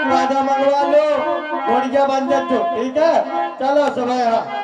राजा मंगवा लो, घोड़िया बन जाओ, ठीक है? चलो सुबह।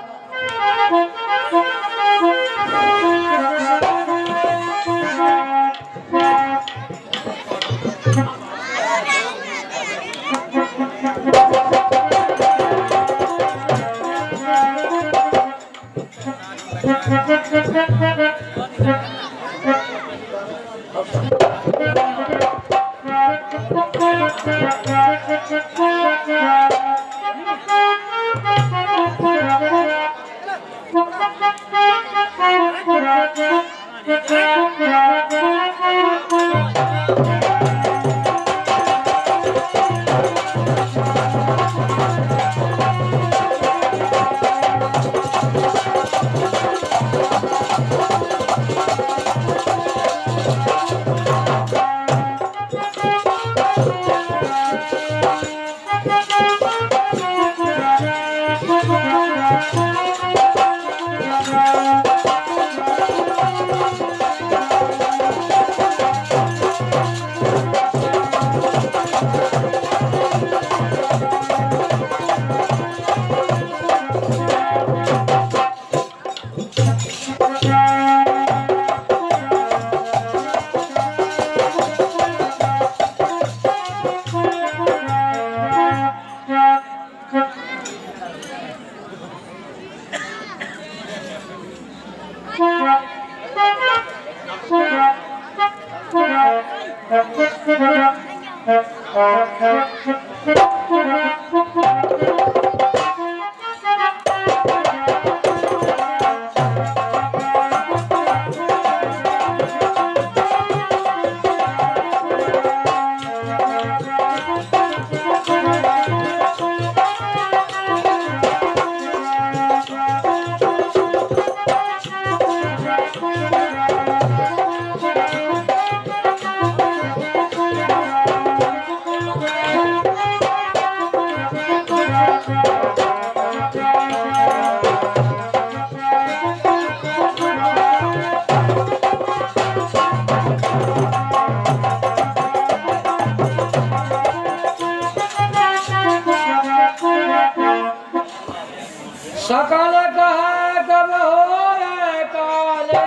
सकल कहा कब होए काले,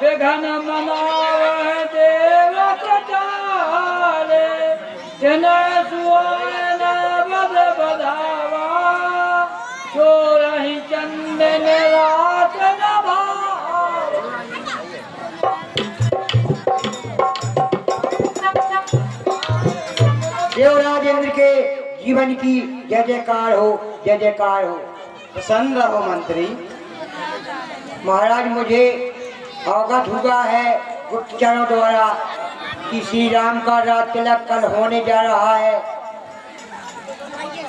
विघन मनावह देव कटाले, जिन्हें सुहाए न बद बधावा, चोरहि चंदन रात नभा। देवराजेंद्र के जीवन की जय जयकार हो, जय जयकार हो। प्रसन्न रहो मंत्री। महाराज, मुझे अवगत हुआ है गुप्तचरों द्वारा कि श्री राम का राज तिलक कल होने जा रहा है,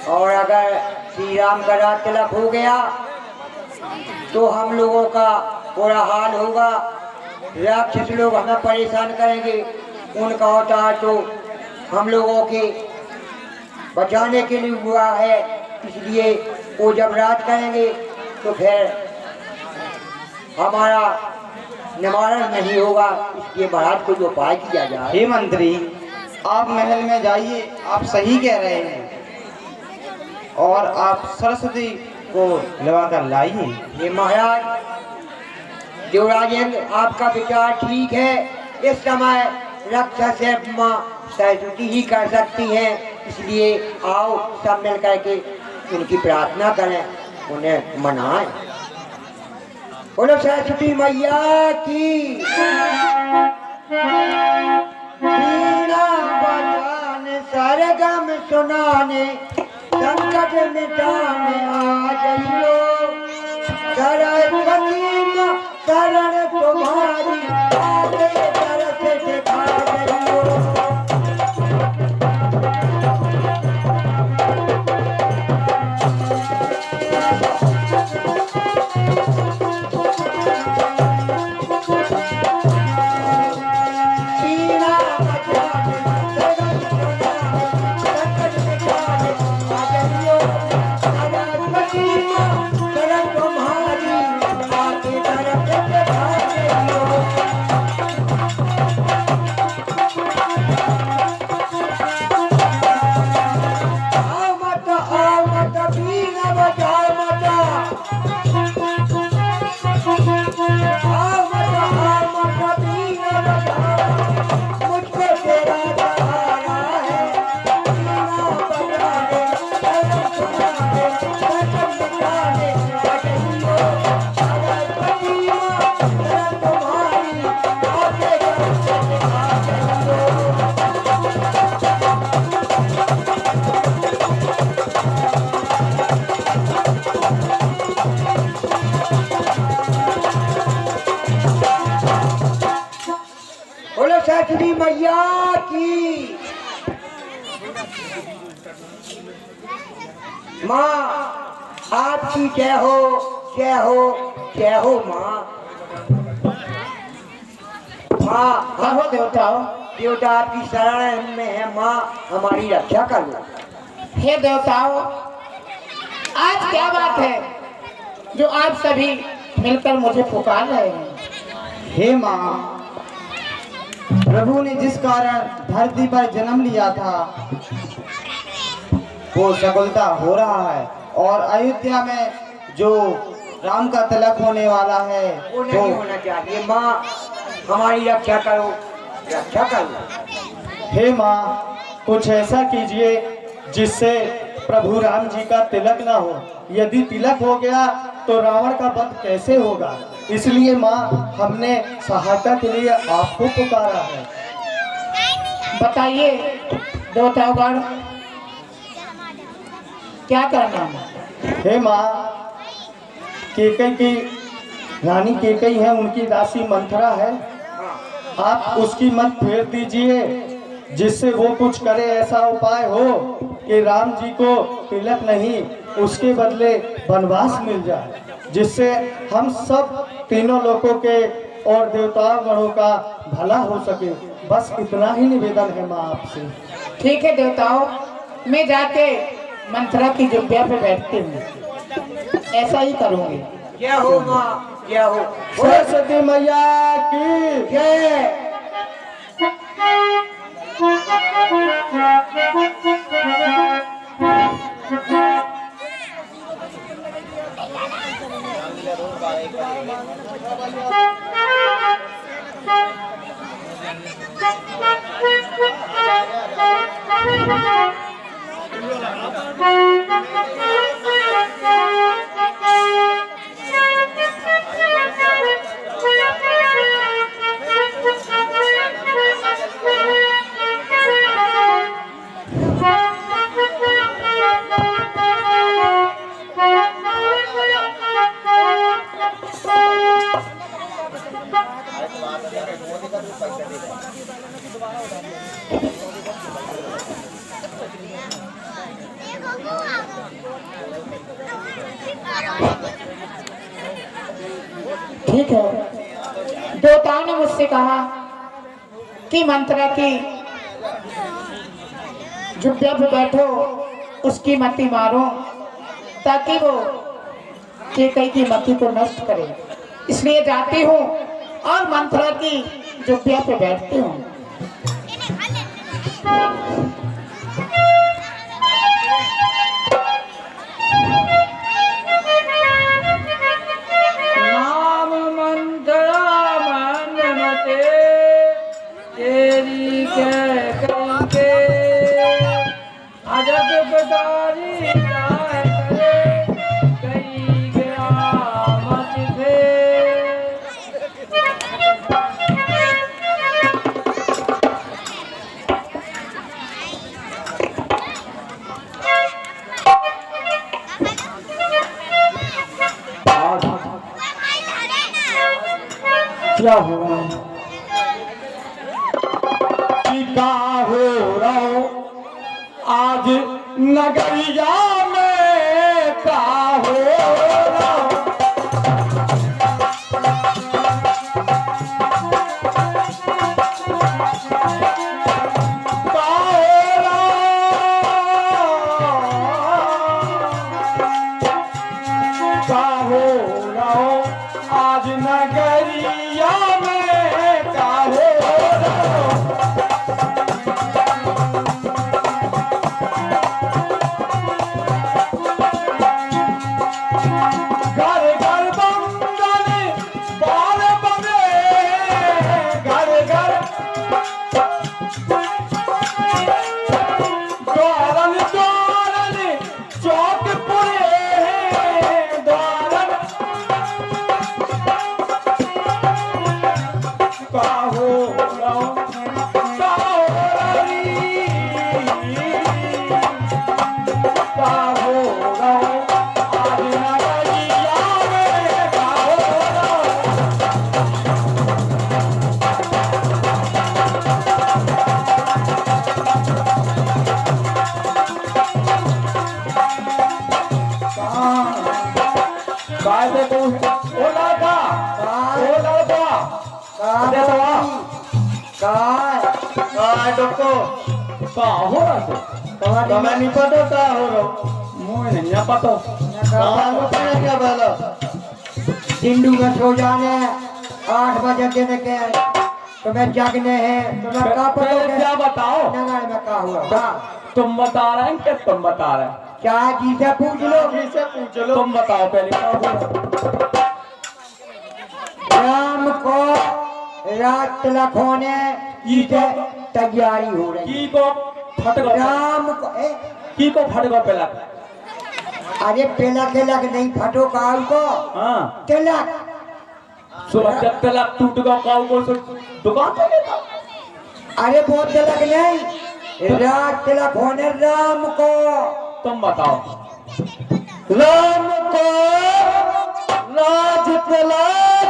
और अगर श्री राम का राज तिलक हो गया तो हम लोगों का बुरा हाल होगा। राक्षस लोग हमें परेशान करेंगे। उनका अवतार तो हम लोगों के बचाने के लिए हुआ है, इसलिए वो जब राज करेंगे तो फिर हमारा निवारण नहीं होगा। इसलिए महाराज को जो उपाय किया जाए। हे मंत्री, आप महल में जाइए, आप सही कह रहे हैं, और आप सरस्वती को लगा कर लाइए। ये महाराज देवराजेंद्र, आपका विचार ठीक है। इस समय रक्षा से माँ सरस्वती ही कर सकती हैं, इसलिए आओ सब मिल करके उनकी प्रार्थना करें, उन्हें मनाएं। बोलो सरस्वती मैया की। बीना बजाने सरगम सुनाने, संकट मिटाने आ जाइयो। सरस्वती माँ शरण तुम्हारी, आगे तरस दिखा जाइयो। मैया की। माँ आपकी जय हो, जय हो, जय हो माँ। माँ कहो देवताओं। देवता आपकी शरण में है माँ, हमारी रक्षा कर लो। हे देवताओं, आज क्या बात है जो आप सभी मिलकर मुझे पुकार रहे हैं? हे माँ, प्रभु ने जिस कारण धरती पर जन्म लिया था वो सफलता हो रहा है, और अयोध्या में जो राम का तिलक होने वाला है वो नहीं होना चाहिए माँ, हमारी रक्षा करो, रक्षा करो। हे माँ, कुछ ऐसा कीजिए जिससे प्रभु राम जी का तिलक ना हो। यदि तिलक हो गया तो रावण का वध कैसे होगा? इसलिए माँ, हमने सहायता के लिए आपको पुकारा है। बताइए देवतागण, क्या करना है? हे माँ, केकई की रानी केकई है, उनकी दासी मंथरा है, आप उसकी मत फेर दीजिए जिससे वो कुछ करे। ऐसा उपाय हो कि राम जी को तिलक नहीं, उसके बदले वनवास मिल जाए, जिससे हम सब तीनों लोगों के और देवताओं गणों का भला हो सके। बस इतना ही निवेदन है माँ आपसे। ठीक है देवताओं, मैं जाके मंत्रा की जुब्बिया पे बैठती हूँ, ऐसा ही करूँगी। जय हो माँ, जय हो। सरस्वती मैया की जय। ठीक है, देवताओं ने मुझसे कहा कि मंत्रा की जुब्बिया पे बैठो, उसकी मति मारो ताकि वो केकई की मति को नष्ट करे। इसलिए जाती हूँ और मंत्रा की जुब्बिया पे बैठती हूँ। नाम मंत्रा मन मते तेरी कह के अजब बदारी जाए करे कई गया मत थे। क्या हुआ? का हो रहो आज नगरिया में, का हो रहो का हो रहो, का हो रहो आज नगरिया में, का हो रहो। को का हो रहा है तुम्हें नहीं पता का हो रहा मुझे नहीं पता कहाँ को पता क्या बोलो हिंदू में सो जाने 8 बजे दिन के तुम्हें जागने हैं तुम्हें का पता पहले क्या बताओ नगर में का हुआ हाँ। तुम बता रहे हैं कि तुम बता रहे हैं क्या जी से पूछ लो से पूछ लो तुम बताओ पहले क्या हुआ राम को रात तिलक होने की तैयारी हो रही की को फट गो राम को की को फट गो पहला अरे तिलक तिलक नहीं फटो काल को हाँ तिलक सुबह जब तलक टूट गो काऊ को से दुकान पे लेता अरे वो तिलक नहीं रात तिलक होने राम को तुम बताओ राम को राज तिलक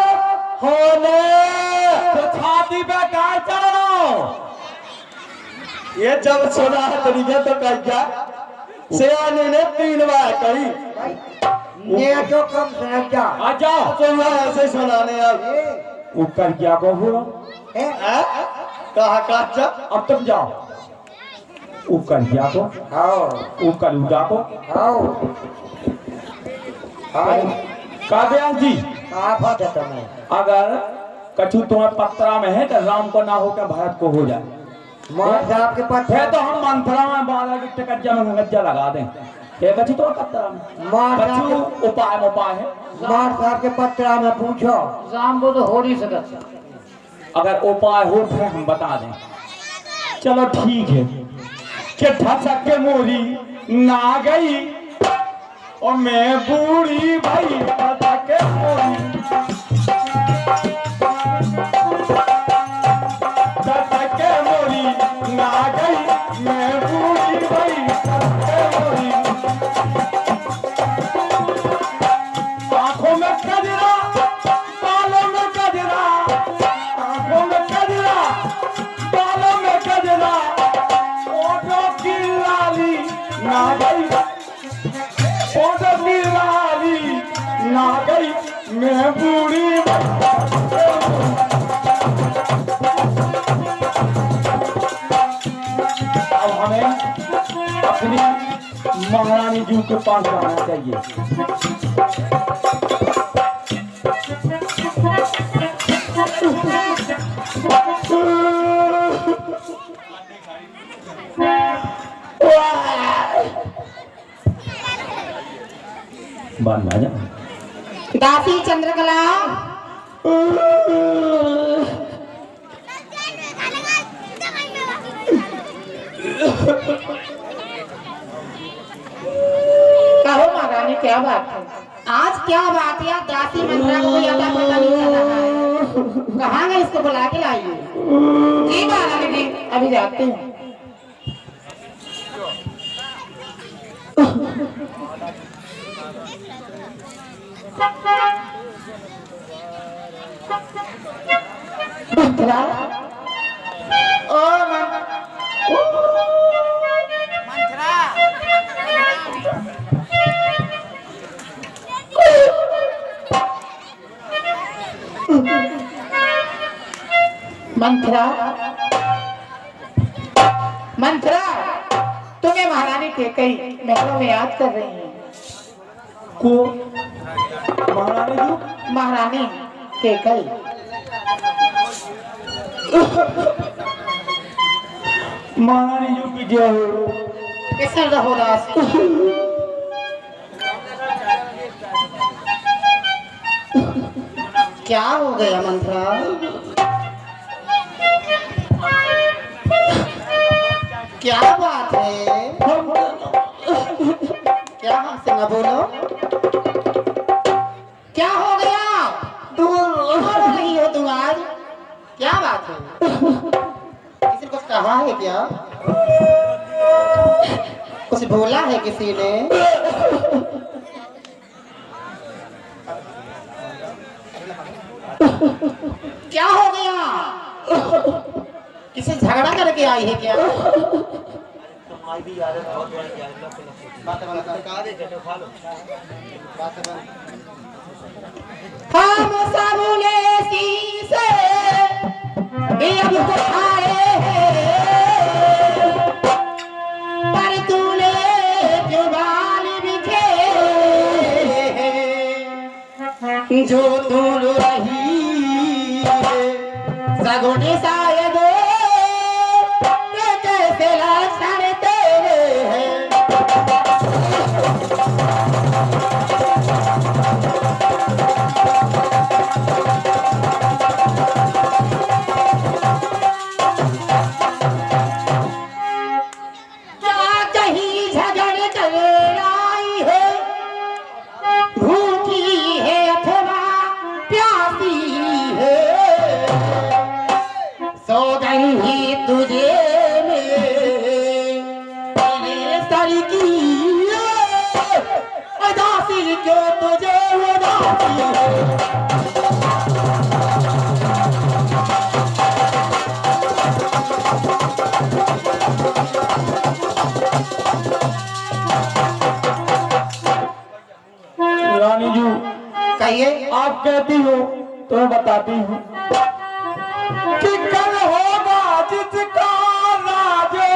होने तो छाती पे काय चढ़ो ये जब सुना तरीके तो कह क्या सियाने ने 3 बार कही ने जो कम समझ जा आ जाओ सुना ऐसे सुनाने अब ऊपर क्या को हुआ कहा काचा अब तुम जाओ ऊपर क्या को आओ ऊपर उड़ा को आओ आओ काव्यास जी कहाँ फट है तुम्हें अगर कछु तुम्हारे पत्रा में है तो राम को ना हो के भरत को हो जाए मां साहब के पास है तो हम मंत्रा में बाला की टिकज्जा में गज्जा लगा दें ये कछु तो पत्रा में मां कछु उपाय है मां साहब के पत्रा में पूछो राम को तो हो नहीं सकता अगर उपाय हो फिर हम बता दें चलो ठीक है कि धसक के मोरी ना गई और मैं बूढ़ी भाई धसक के मोरी धसक के मोरी ना गई मैं बूढ़ी भाई धसक के मोरी आंखों में कजरा बालों में कजरा आंखों में कजरा बालों में कजरा ओठों की लाली ना गई ओठों की लाली ना गई मैं बूढ़ी अब हमें अपनी महारानी जी के पास जाना चाहिए बन जा दासी चंद्रकला कहो महारानी क्या बात है आज क्या बात है दासी मंत्रा को कोई अता पता नहीं चल रहा है कहाँ गए इसको बुला के लाइए जी महारानी जी अभी जाते हैं मंत्रा ओ मंत्रा मंत्रा मंत्रा तुम्हें महारानी कैकेयी महलों में याद कर रही है को महारानी जी महारानी कैकेयी महारानी जी की जय हो कैसे रहो रास क्या हो गया मंत्रा क्या बात है क्या हमसे न बोलो क्या हो गया बोल रही हो तुम आज क्या बात है किसी ने कुछ कहा है क्या कुछ बोला है किसी ने क्या हो गया किसी झगड़ा करके आई है क्या हम सब लेसी से ये अब तो आए हैं जो तू रही सगुनी शायद कैसे लक्षण तेरे हैं। क्या कहीं झगड़ कर आई है, भूखी है अथवा प्यासी है, सौगंधी तुझे मेरे सर की उदासी जो तुझे उदासी है। रानी जी कहिए। आप कहती हो तो मैं बताती हूँ कि कल होगा जिसका राजो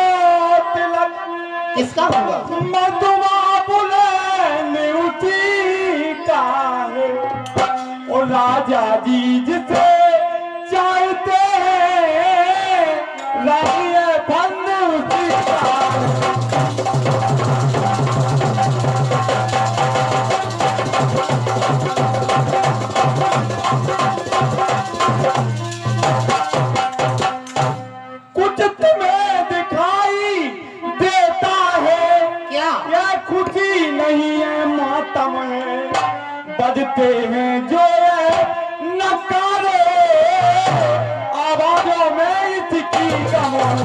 तिलक, किसका होगा? मधुआ बुलंद ऊंची का है, और राजा जी जिसे चाहते हैं रानिए फंद उसी का है। कुछ तुम्हें दिखाई देता है क्या? यह खुशी नहीं है मातम है, बजते हैं जो ये नकारे आवाजों में इसकी कमर।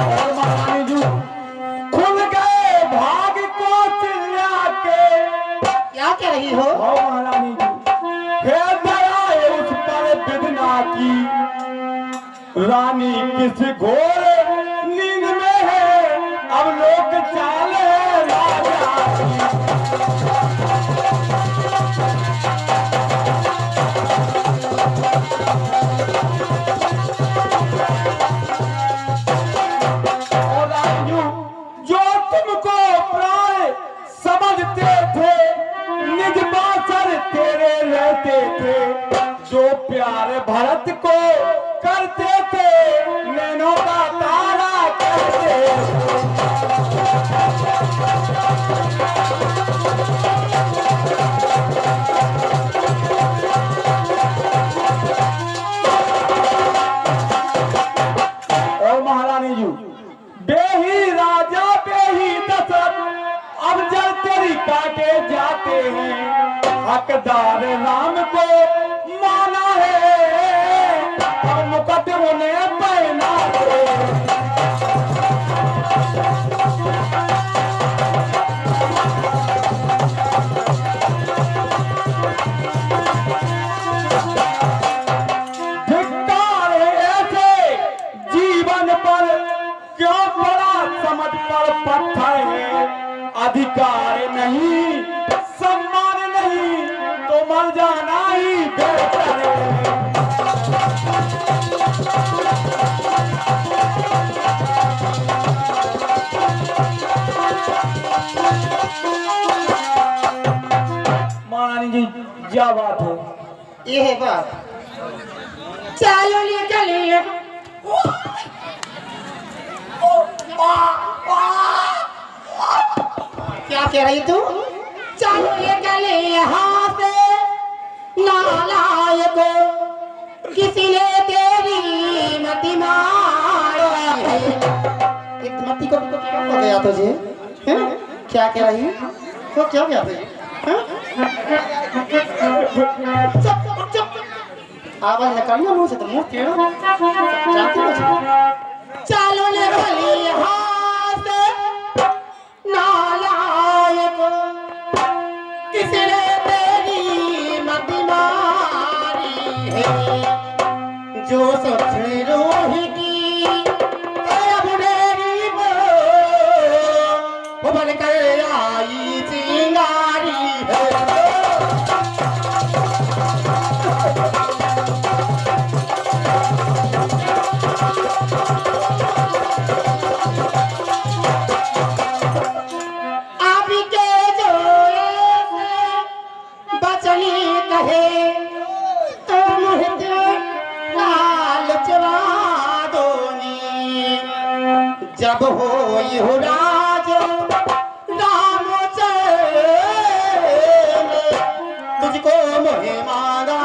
और महारानी जी खुल गए भाग को चिल्ला के, क्या कह रही हो? ओ महारानी जी हे दया उस पर विधना की, रानी किस घोर नींद में है, अब लोग चाले राजा की। और राजू जो तुमको प्राण समझते थे, निज बासर तेरे रहते थे, जो प्यार भरत को करते थे, नैनों का तारा कहते थे। और महारानी जी बेही राजा बेही दशरथ अब जल तेरी काटे जाते हैं, हकदार राम को माना है, और मुकद्दमों ने पहना है। धिक्कार है ऐसे जीवन पर, क्यों बड़ा समझ पर पत्थर है, अधिकार नहीं सम्मान नहीं तो मर जाना ही बेहतर है। महारानी जी क्या बात है? ये है बात। चलो निकलिए। क्या कह रही तू? चलो निकले यहाँ से नालायको, किसी ने तेरी मति मारी है। एक मति को क्या हो गया तुझे? हैं? क्या कह रही? तो क्या कहते हैं? चुप चुप, आवाज निकालिए मुंह से, तो मुंह टेढ़ा जाती मुझे। चलो निकली यहाँ से नालायक, किसने तेरी मति मारी है, जो सबसे रोही की अब मेरी वो बन कर आई चिंगारी है। चली कहे तो मुझे लाल चवादोनी जब हो युवराज राम तुझको मोहे मांगा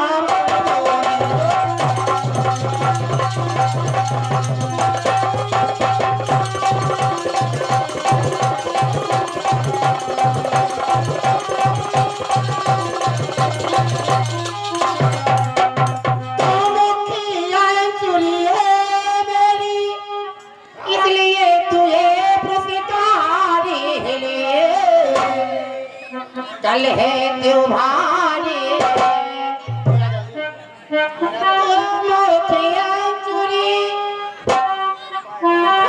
कल है त्योहारी चुरी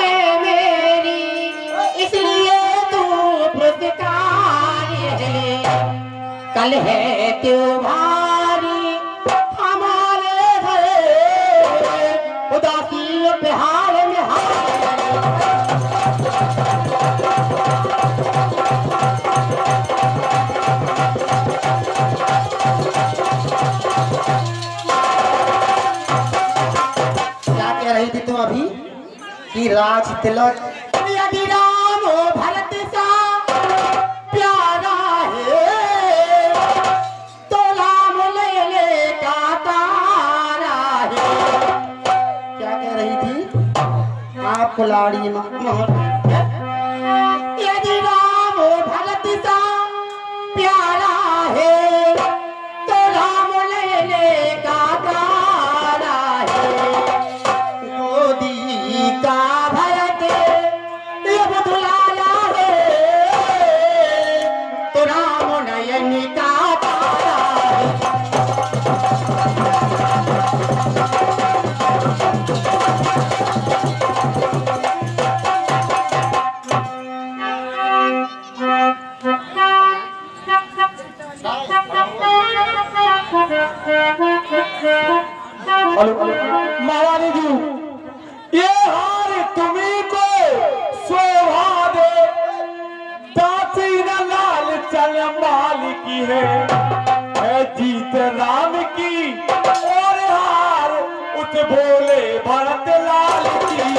है मेरी इसलिए तू पुरस्कारी है कल है त्योहारी हमारे घर उदासी बिहार में तुम अभी कि राज तिलक यदि राम भरत सा प्यारा है तो राम ले का तारा है। क्या कह रही थी आपको लाड़ी यदि राम भरत सा प्यारा है तो राम ले का तारा है का भरत ये बुलाया है तो राम नयन का तारा महारानी जी ये हार तुम्ही को शोभा दे दासी न लाल चल माल की है जीत राम की और हार उस बोले भरत लाल की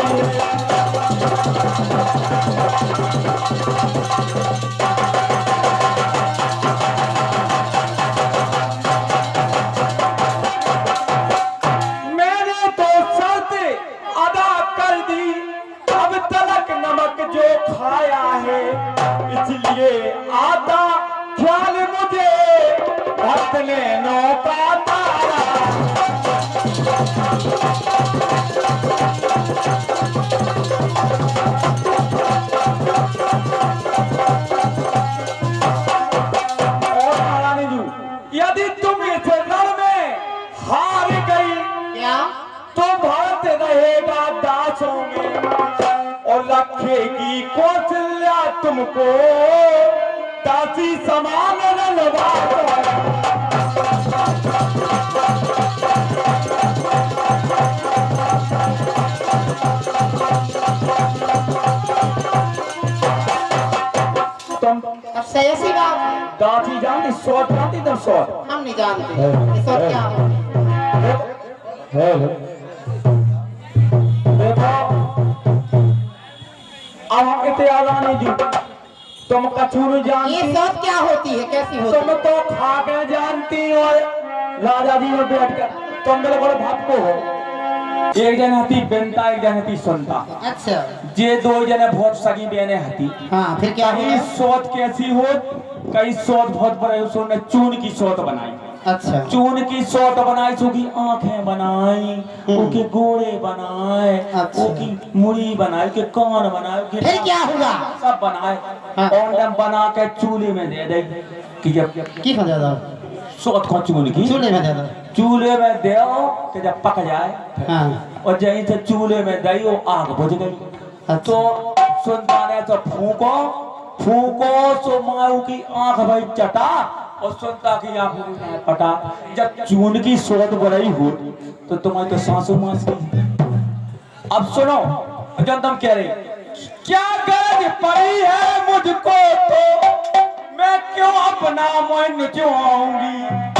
जो खाया है इसलिए आता ख्याल मुझे भक्त ने नौका तारा और महारानी जी यदि तुम इस रण में हार गई क्या तो भारत रहेगा दासों में और रखेगी कौशल्या तुमको दासी समान रनवास तुम अब से ऐसी बात दासी जानती शॉट जानती तुम शॉट हम नहीं जानते ये सब क्या है देखो अब हम इत्यादानी जी तुम कछू जानती ये सब क्या होती है कैसी होती तुम तो खा के जानती और राजा जी में बैठ कर तुम मेरे बड़े भाप को हो एक जन हती बेनता एक जन हती सुनता अच्छा जे दो जने बहुत सगी बहने हती हाँ फिर क्या कहीं हुआ सोच कैसी हो कई सोच बहुत बड़े उसने चून की सोच बनाई अच्छा चून की सोट बनाई उसकी आंखें बनाई उसके गोड़े बनाए अच्छा। उसकी मुड़ी बनाई उसके कान बनाए उसके फिर क्या हुआ सब बनाए हाँ। और जब बना के चूल्हे में दे दे कि जब की खा ज्यादा सोट को चून की चूल्हे में ज्यादा चूल्हे में दो कि जब पक जाए हाँ और जहीं से चूल्हे में दई वो आग बुझ गई अच्छा। तो सुनता ने तो फूको फूको सो माऊ की आंख भाई चटा और सुनता की आंख पटा जब चून की सोत बड़ी हो तो तुम्हारी तो सांसों मास की अब सुनो जब तुम कह रहे क्या गरज पड़ी है मुझको तो मैं क्यों अपना मन जो आऊंगी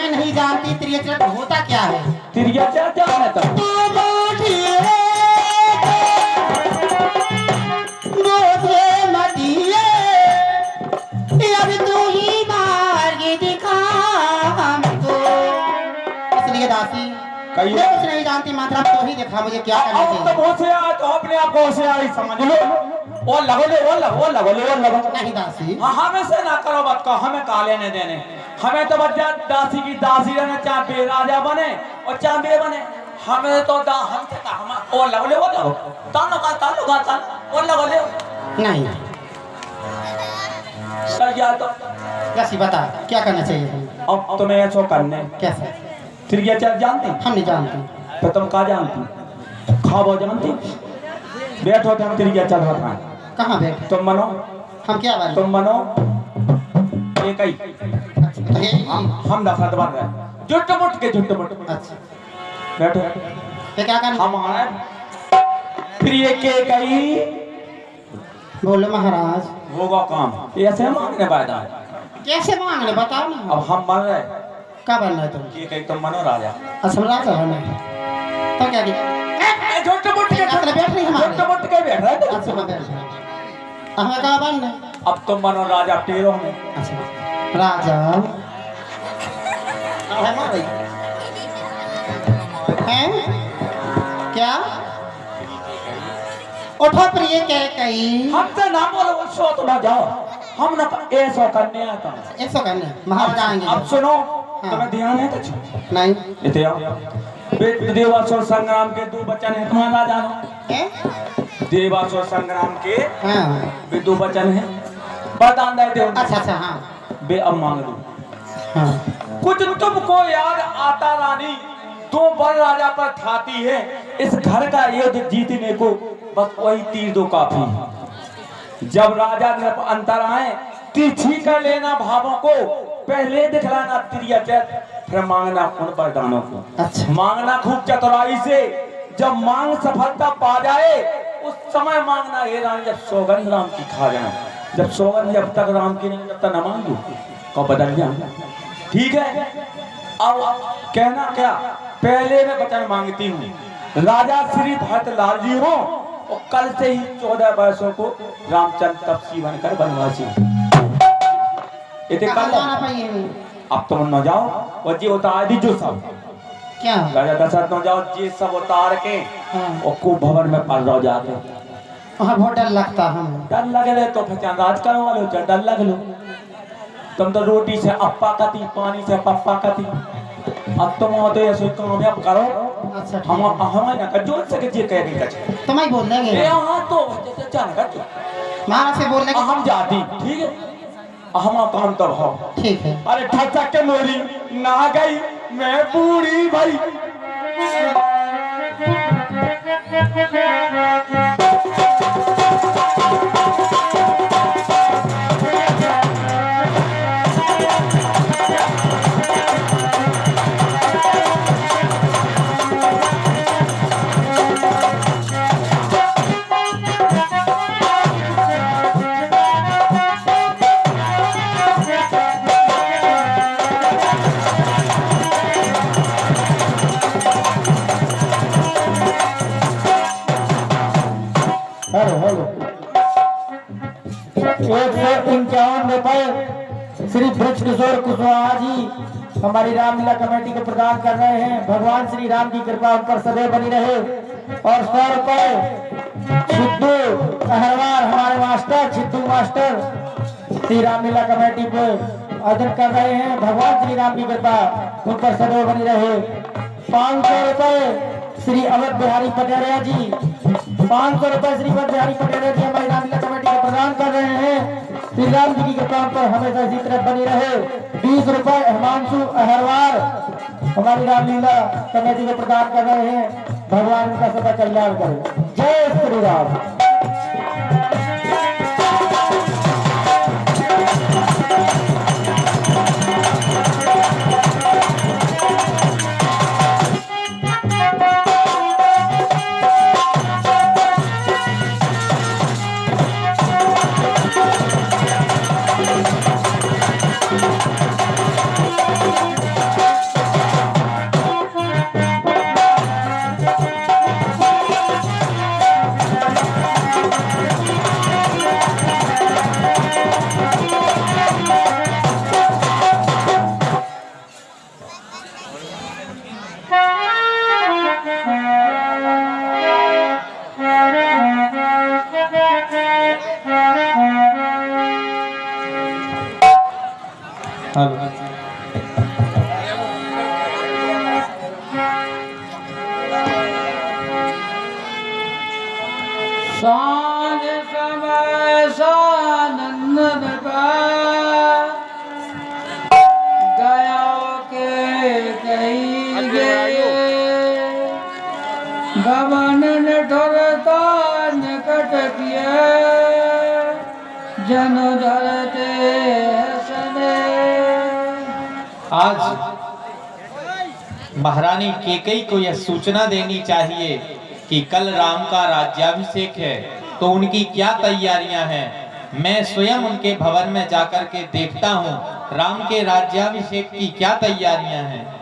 मैं नहीं जानती त्रियचरण होता क्या है। त्रियचरण जाने तो अब तू ही मार्ग दिखा हमको। इसलिए दासी कहिए। मैं कुछ नहीं जानती, मात्र अब तू ही दिखा मुझे क्या करना अब तो चाहिए। होशियार तो अपने आप को होशियार समझ लो। वो लगो ले, वो लगो, वो लगो ले, वो लगो। नहीं दासी, हाँ, हमें से ना करो बात का, हमें का लेने देने। हमें तो बच्चा दासी की दासी रहने, चाहे बेराजा बने और चाहे बे बने। हमें तो हम थे हम वो लगो ले, वो लगो तानो का वो लगो ले। नहीं सही है तो दासी बता क्या करना चाहिए तुम्हें? अब तुम्हें ऐसा करने कैसे? त्रियचरण जानती? हम नहीं जानते। तो तुम का जानती? खाबो जानती? बैठो तुम त्रियचरण बताएं। कहाँ बैठे? तुम मनो, हम क्या बने? तुम मनो एक ही तो ये हम नफरत बन रहे झुट मुट के झुट मुट। अच्छा बैठो तो क्या करना? हमारे प्रिय के कई बोलो महाराज। होगा काम ऐसे मांगने पैदा है। कैसे मांगने बताओ ना। अब हम मर रहे क्या बनना है तुम? ये कहीं तुम मनो राजा असम राजा बनना है तो क्या किया? झुट मुट के बैठ रही हमारे। झुट मुट के बैठ रहे थे। अच्छा हाँ, बैठ रहे। हमें कहाँ बनना है? अब तुम मनो राजा टेरो में। अच्छा राजा है मार रही हैं? क्या उठो प्रिय कह कही। हमसे ना बोलो सो तो ना जाओ, हम ना ऐसा करने आता। 100 करने महाराज आएंगे। अब सुनो, हाँ। तुम्हें ध्यान है कुछ? नहीं इते आओ। देवासुर संग्राम के 2 वचन है, तुम्हारा जानो। हैं? देवासुर संग्राम के हाँ वे 2 वचन है, वरदान दे दो। अच्छा अच्छा हाँ बे अब मांग लो। हाँ कुछ तुमको याद आता रानी, 2 बल राजा पर थाती है, इस घर का युद्ध जीतने को बस वही तीर 2 काफी है। जब राजा ने अंतर आए तिरछी कर लेना भावों को, पहले दिखलाना त्रियचरण, फिर मांगना उन वरदानों को। अच्छा मांगना खूब चतुराई से, जब मांग सफलता पा जाए उस समय मांगना हे रानी जब सौगंध राम की खा जाए। जब सौगंध जब तक राम की नहीं, जब तक न मांगो को बदल जाए। ठीक है, अब कहना क्या, पहले मैं वचन मांगती हूँ, राजा श्री भरत लाल जी हो और कल से ही 14 वर्षों को रामचंद्र तपसी बनकर बनवासी इतने कहाँ कल। जाना पाइए? अब तुम न जाओ और जी उतार दी जो सब क्या? राजा दशरथ न जाओ, जी सब उतार के हाँ और खूब भवन में पड़ रहो जाके। वहाँ बहुत डर लगता हमें। डर लगे रहे तो फिर राज करवा लो, चाहे डर लग लो। तुम तो रोटी से अप्पा कती, पानी से पप्पा कती। अब तुम तो ऐसे कामयाब करो। अच्छा ठीक हम है। हमें ना कर जोर से के जे कह नहीं तुम ही बोल देंगे ए हां तो जैसे जान कर महाराज से बोलने हम जाती। ठीक है, हम काम तब हो। ठीक है। अरे ठचक के मोरी ना गई मैं बूढ़ी भाई। हेलो 151 रुपए श्री ब्रज किशोर कुशवाहा जी हमारी रामलीला कमेटी को प्रदान कर रहे हैं। भगवान श्री राम की कृपा उन पर सदैव बनी रहे। और 100 रुपए सिद्धू अहरवार हमारे master Sidhu master Shri Ramlila committee को अर्जन कर रहे हैं। भगवान श्री राम की कृपा उन पर सदैव बनी रहे। 500 रुपए श्री अवध बिहारी पटेरिया जी, 500 रुपए श्री अवध बिहारी पटेरिया जी हमारी रामलीला कमेटी को प्रदान कर रहे हैं। श्री राम जी की कृपा पर हमेशा इसी तरह बनी रहे। 20 रुपए हिमांशु अहरवार हमारी रामलीला कमेटी को प्रदान कर रहे हैं। भगवान उनका सदा कल्याण करे। जय श्री राम। हेलो। सांझ समय सानंदन का गया के कही गए गमन ठरता निकट किए जन धरते हसने। आज महारानी केकई को यह सूचना देनी चाहिए कि कल राम का राज्याभिषेक है, तो उनकी क्या तैयारियां हैं। मैं स्वयं उनके भवन में जाकर के देखता हूं राम के राज्याभिषेक की क्या तैयारियां हैं।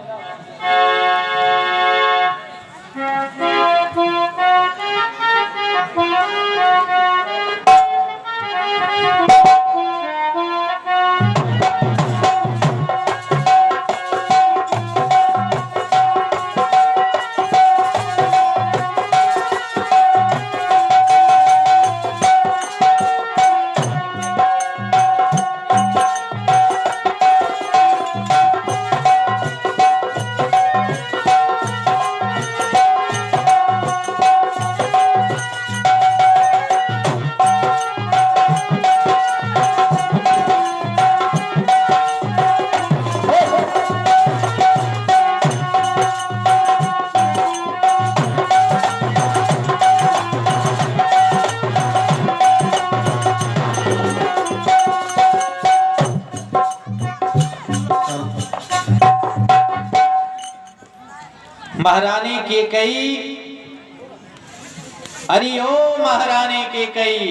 महारानी केकई, अरे ओ महारानी केकई,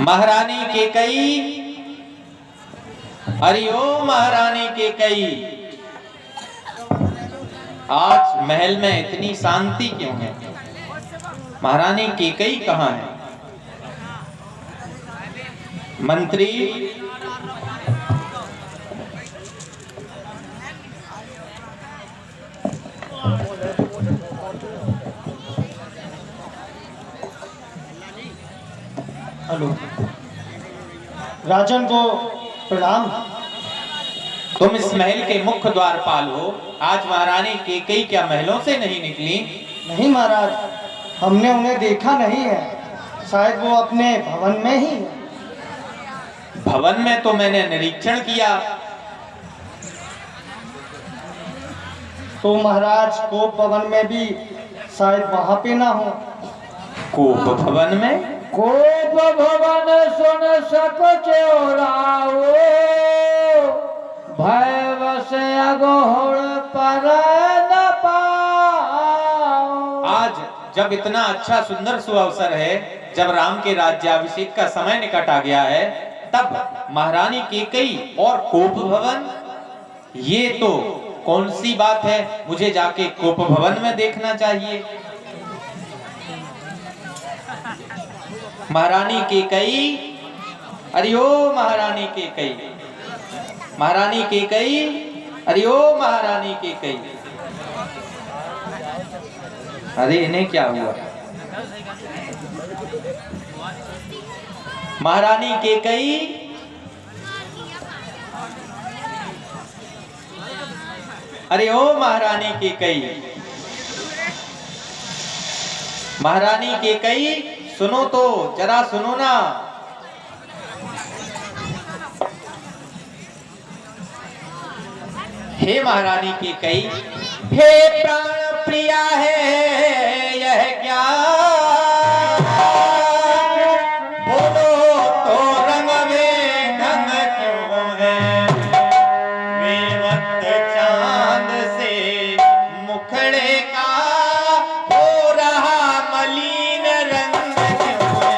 महारानी केकई, अरे ओ महारानी केकई। आज महल में इतनी शांति क्यों है? महारानी केकई कहाँ है? मंत्री, हेलो। राजन को प्रणाम। तुम इस महल के मुख्य द्वारपाल हो, आज महारानी केकई क्या महलों से नहीं निकली? नहीं महाराज, हमने उन्हें देखा नहीं है, शायद वो अपने भवन में ही है। भवन में तो मैंने निरीक्षण किया। तो महाराज कोप भवन में भी शायद वहां पे ना हो। कोप भवन में? कोप भवन सुन सक चोराओ भय वश अगोहर पर न पाओ। आज जब इतना अच्छा सुंदर सुअवसर है, जब राम के राज्याभिषेक का समय निकट आ गया है, तब महारानी केकई और कोप भवन, ये तो कौन सी बात है? मुझे जाके कोप भवन में देखना चाहिए। महारानी केकई, अरे ओ महारानी केकई, महारानी केकई, अरे ओ महारानी केकई। अरे इन्हें क्या हुआ? महारानी केकई, अरे ओ महारानी केकई, महारानी केकई, सुनो तो, जरा सुनो ना। हे महारानी केकई, हे प्राण प्रिया है यह क्या? बोलो तो रंग में ढंग क्यों है? बेवक्त चांद से मुखड़े का हो रहा मलिन रंग क्यों है?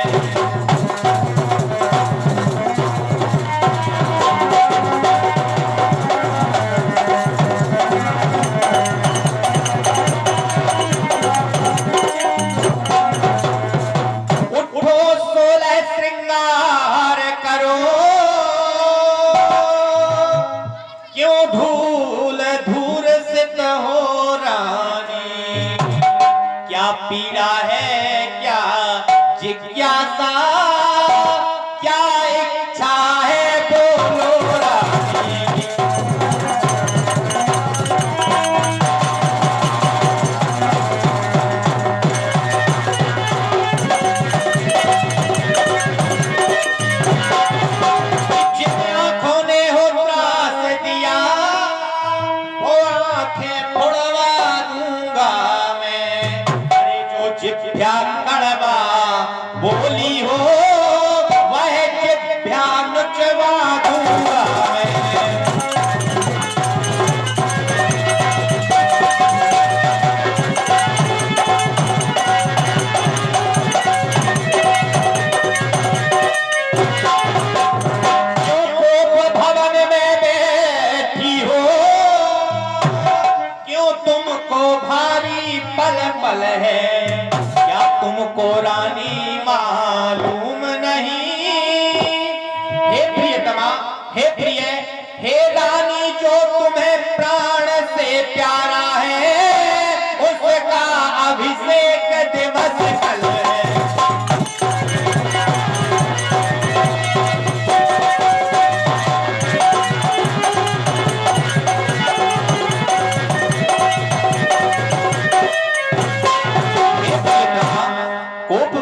उठो 16 श्रृंगार करो, क्यों धूल धूर सित हो रानी? क्या पीड़ा है, क्या जिज्ञासा, क्या इच्छा है बोलो जिभ्या कड़वा बोली हो, वह जिभ्या नुचवा दूंगा मैं। पल है क्या तुमको रानी मालूम नहीं? हे प्रियतमा, हे प्रिय, हे रानी, जो तुम्हें प्राण से प्यारा है उसका अभिषेक दिवस कल है।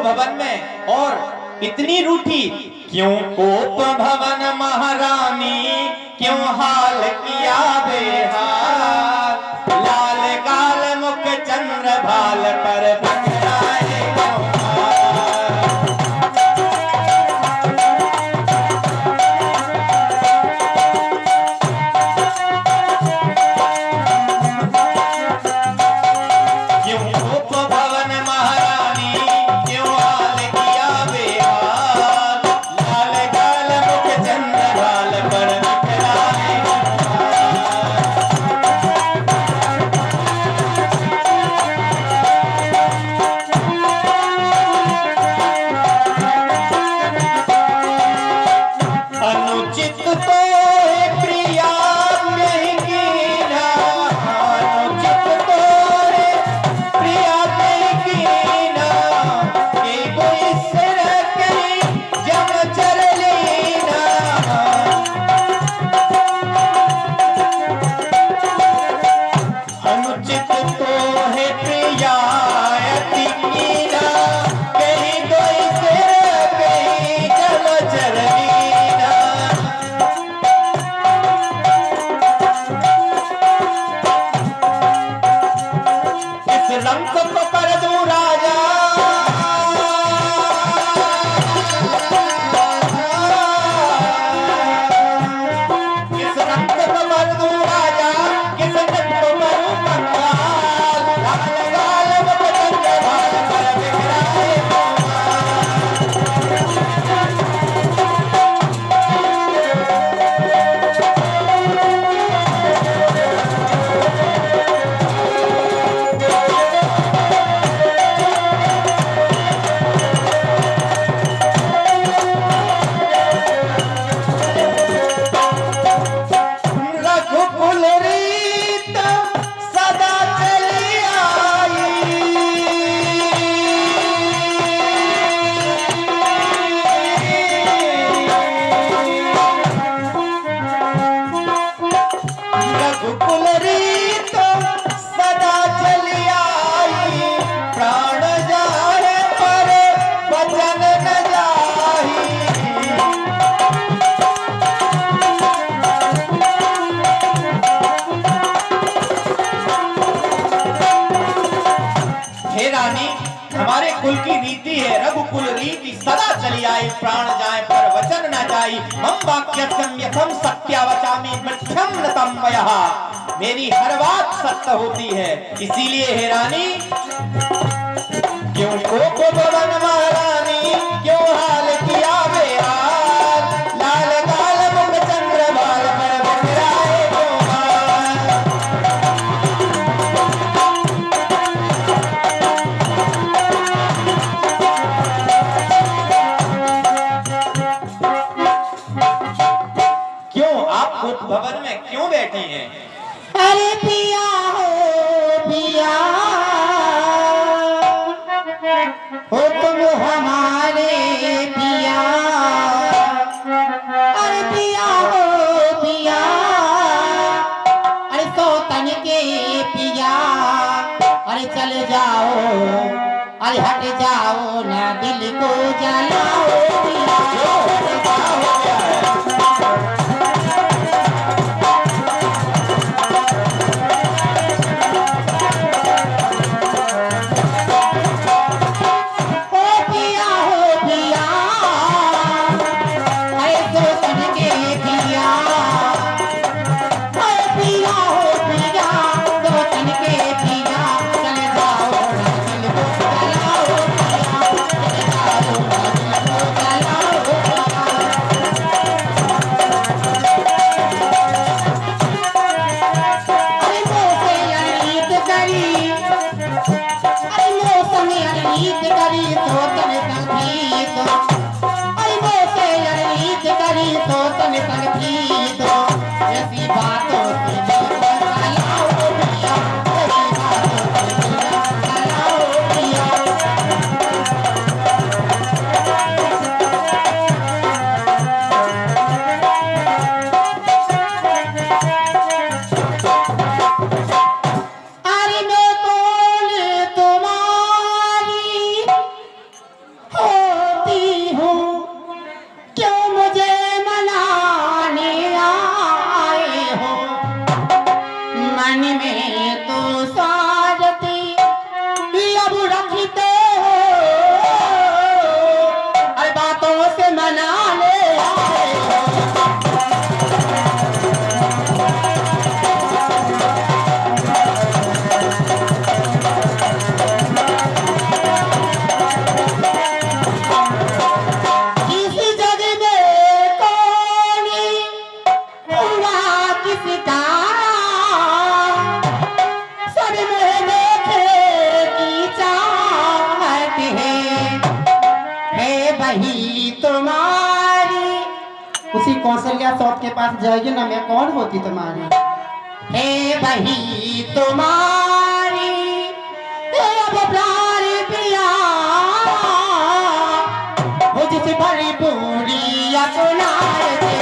भवन में और इतनी रूठी क्यों कोप भवन महारानी, क्यों हाल किया बेहाल? लाल गाल मुख चंद्र भाल पर बंधराए हमारे कुल की रीति है, रघुकुल रीति सदा चली आई, प्राण जाए पर वचन न जाई। मम वाक्यम यथम सत्यावचामि मिथ्यम न तम मयः। मेरी हर बात सत्य होती है, इसीलिए हे रानी क्यों कोप भवन महारानी, क्यों हाल किया बेहाल? लाल गाल मुख चंद्र भाल पर बंधराए भवन में क्यों बैठी हैं? अरे पिया हो पिया हो तुम हमारे पिया, अरे पिया हो पिया, अरे सौतन के पिया, अरे चले जाओ, अरे हट जाओ ना दिल को जलाओ पिया। अनरीत करी तो तन संगीत अरे मोसे अनरीत करी तो तन संगीत ऐसी बातों से लाओ पिया ऐसी बातों से लाओ पिया अरे मैं बोले तुम्हारी होती हूँ क्यों मुझे मनाने आए हो मन में तो सारथी अब रखते हो अरे बातों से मनाने आए हो इस जग में कौन हुआ किसका सब में देखे की चाहत है वही तुम्हारी उसी कौशल्या सौत के पास जाएगी ना मैं कौन होती तुम्हारी है वही तुम्हारी अब प्यार पिया मुझसे बड़ी पूरी अपनाए थे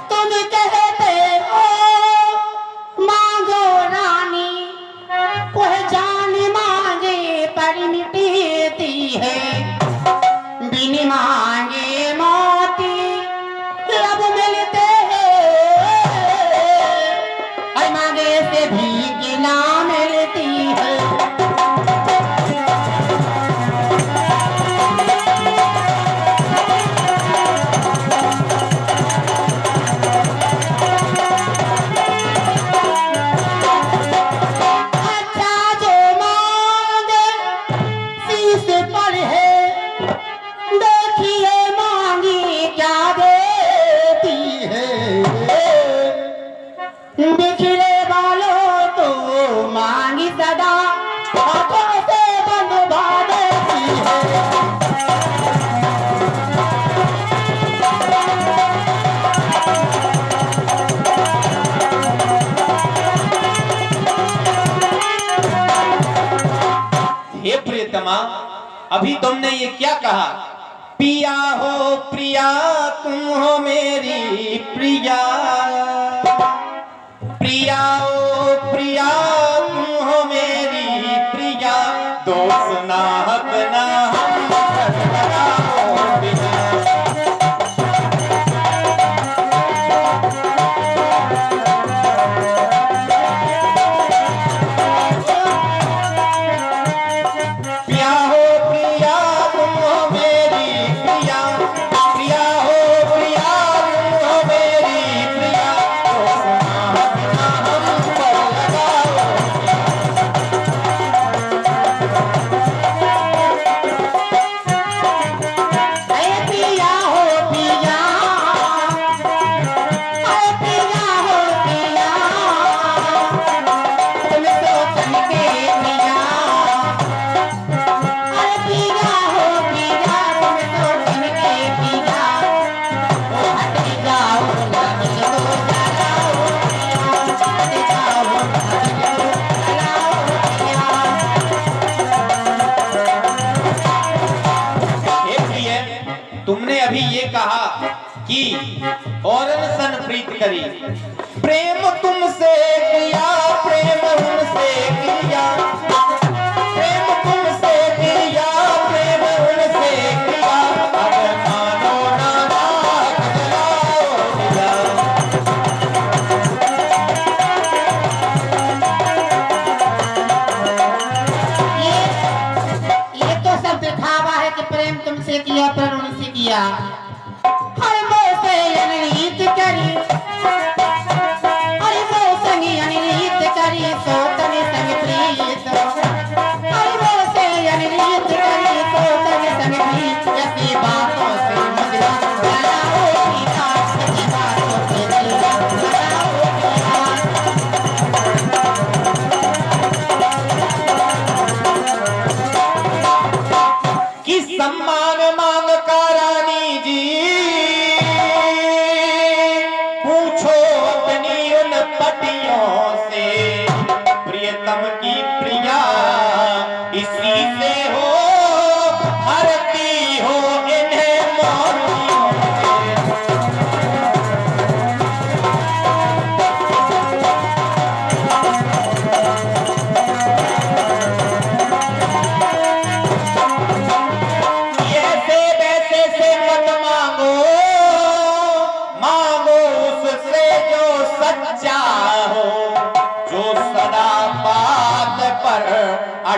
तुम कहते हो मांगो रानी वह जान मांगे पर मिटती है बिन मांगे मोती अब मिलते हैं और मांगे से भी गिना मिलती है अच्छा जो मांगे शीश पर है देखिए मांगी क्या देती है बिखरे वालों तो मांगी सदा आंखों से बंधवा देती है हे प्रियतमा, अभी तुमने ये क्या कहा? पिया हो प्रिया तुम हो मेरी प्रिया, प्रिया हो प्रिया तुम हो मेरी प्रिया, दोस्त ना हक ना हम लगाओ बिना। प्रिया हो प्रिया तुम हो मेरी प्रिया, प्रिया हो प्रिया तुम हो मेरी प्रिया, दोस्त ना हक ना हम पर लगाओ। अरे पिया हो पिया अरे पिया हो पिया तुम तो चमके पिया अरे पिया हो पिया तुम तो चमके पिया ओ हट जाओ ना मुझे तो जलाओ पिया हट जाओ ना मुझे तो जलाओ पिया हे प्रिय, तुमने अभी ये कहा कि औरन सन प्रीत करी, प्रेम तुमसे किया प्रेम उनसे किया, प्रेम तुमसे किया प्रेम उनसे किया, अगर मानो ना राख जलाओ मिला। ये तो सब दिखावा है कि प्रेम तुमसे किया पर उनसे किया हर मोसे अनरीत करी हर मोसंगी अनरीत करी सो तने संग प्रीत हर मोसे अनरीत करी सो तने संग प्रीत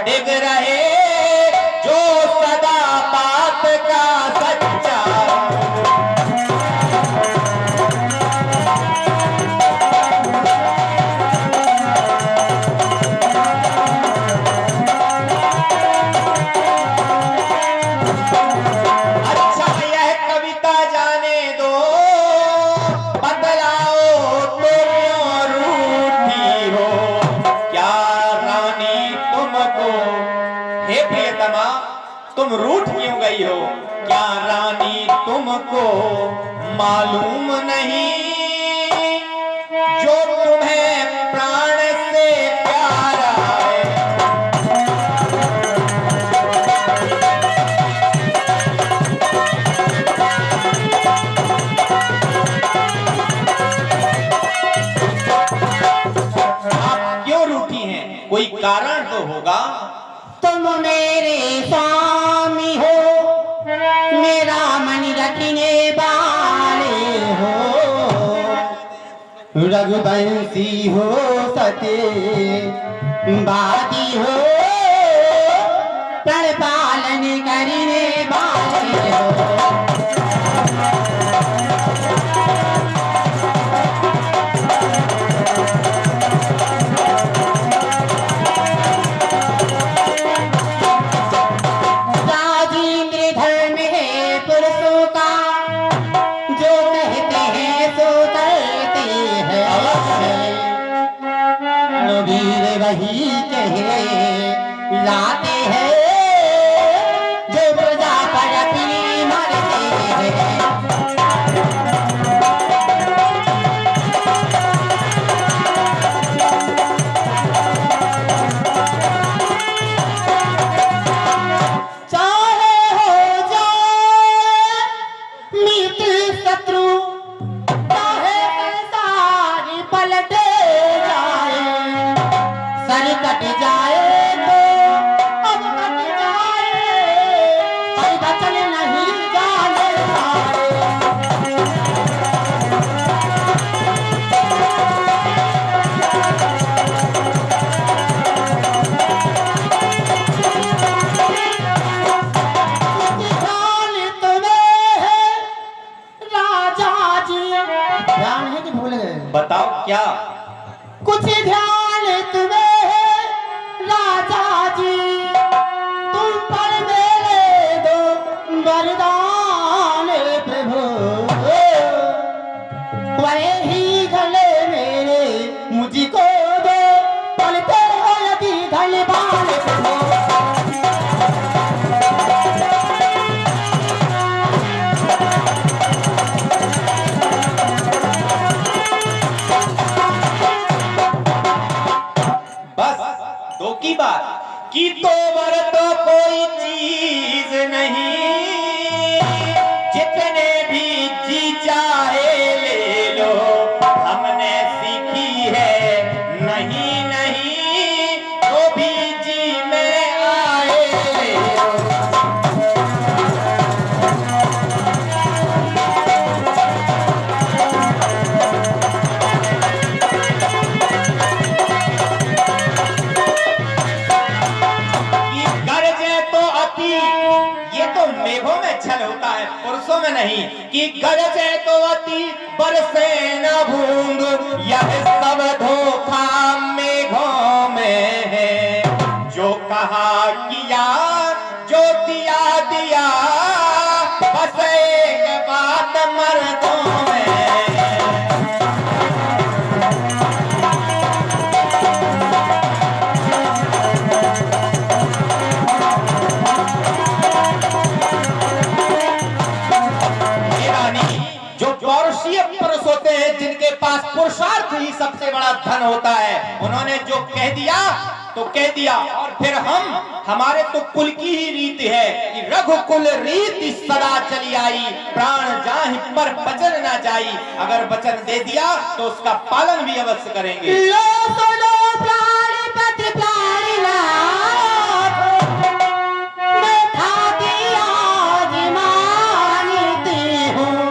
अडिग रहे जो सदा बात का सच्चा। अच्छा यह कविता जाने दो, बतलाओ तुम रूठी हो क्या रानी तुमको, हे प्रियतमा तुम रूठ क्यों गई हो, क्या रानी तुमको मालूम नहीं जो तुम्हें प्राण से प्यारा है। आप क्यों रूठी हैं, कोई कारण तो होगा। तुम मेरे स्वामी हो, मेरा मन रखने वाले हो, रघुवंशी हो सते बादी हो, प्रण पालन करने वाले हो। राजेंद्र धर्म है पुरुषों का, जो कहते हैं सो करते हैं, वीर वही कहे लाते हैं, जो प्रजा पर अपनी मरते हैं। चाहे हो जाए मित्र शत्रु, चाहे संसार पलट जाए, सर कट जाए तो अब कट जाए, कोई बचन नहीं जाने पाए। ध्यान तुम्हें है राजा जी, ध्यान है कि भूल गए? बताओ क्या। कुछ ध्यान तुम्हें है राजा जी, तुम पर मेरे दो वरदान प्रभु, वही ही गले मेरे मुझको दो, पलते हो यदि धनवान प्रभु। बस दो की बात कि तो वर तो कोई चीज नहीं, जितने भी जी चाहे ले लो, हमने सीखी है नहीं नहीं तो भी जी में आए ले लो। कि गरजे तो अति, ये तो मेघों में छल होता है पुरुषों में नहीं, कि गरजे तो अति बरसे न बूंद, यह सब धोखा मेघों में है, जो कहा किया जो दिया दिया, बस एक बात मर्दों में है। जो पौरुषीय पुरुष होते हैं, जिनके पास पुरुषार्थ ही सबसे बड़ा धन होता है, उन्होंने जो कह दिया तो कह दिया। और फिर हमारे तो कुल की ही रीति है कि रघुकुल रीति सदा चली आई, प्राण जाहि पर वचन ना जाई। अगर वचन दे दिया तो उसका पालन भी अवश्य करेंगे। लो सुनो प्राणिपति प्राणिनाथ, मैं खाती आज मानती हूँ,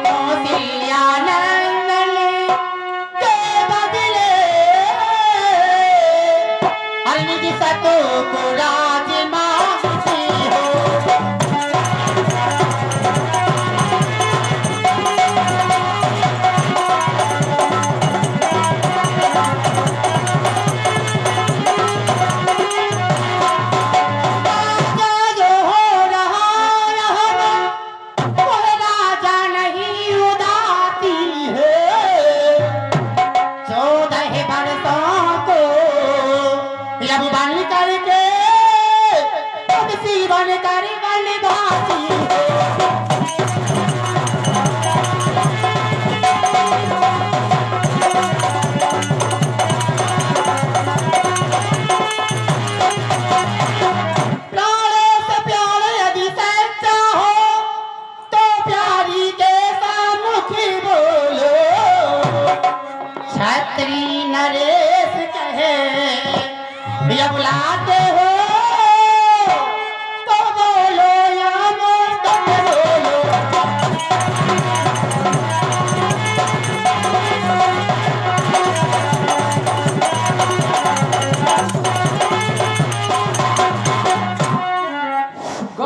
कौशल्या नंदन के बदले हरनिज सतो नरेश कहे ये बुलाते हो तो बोलो या मोहब्बत बोलो।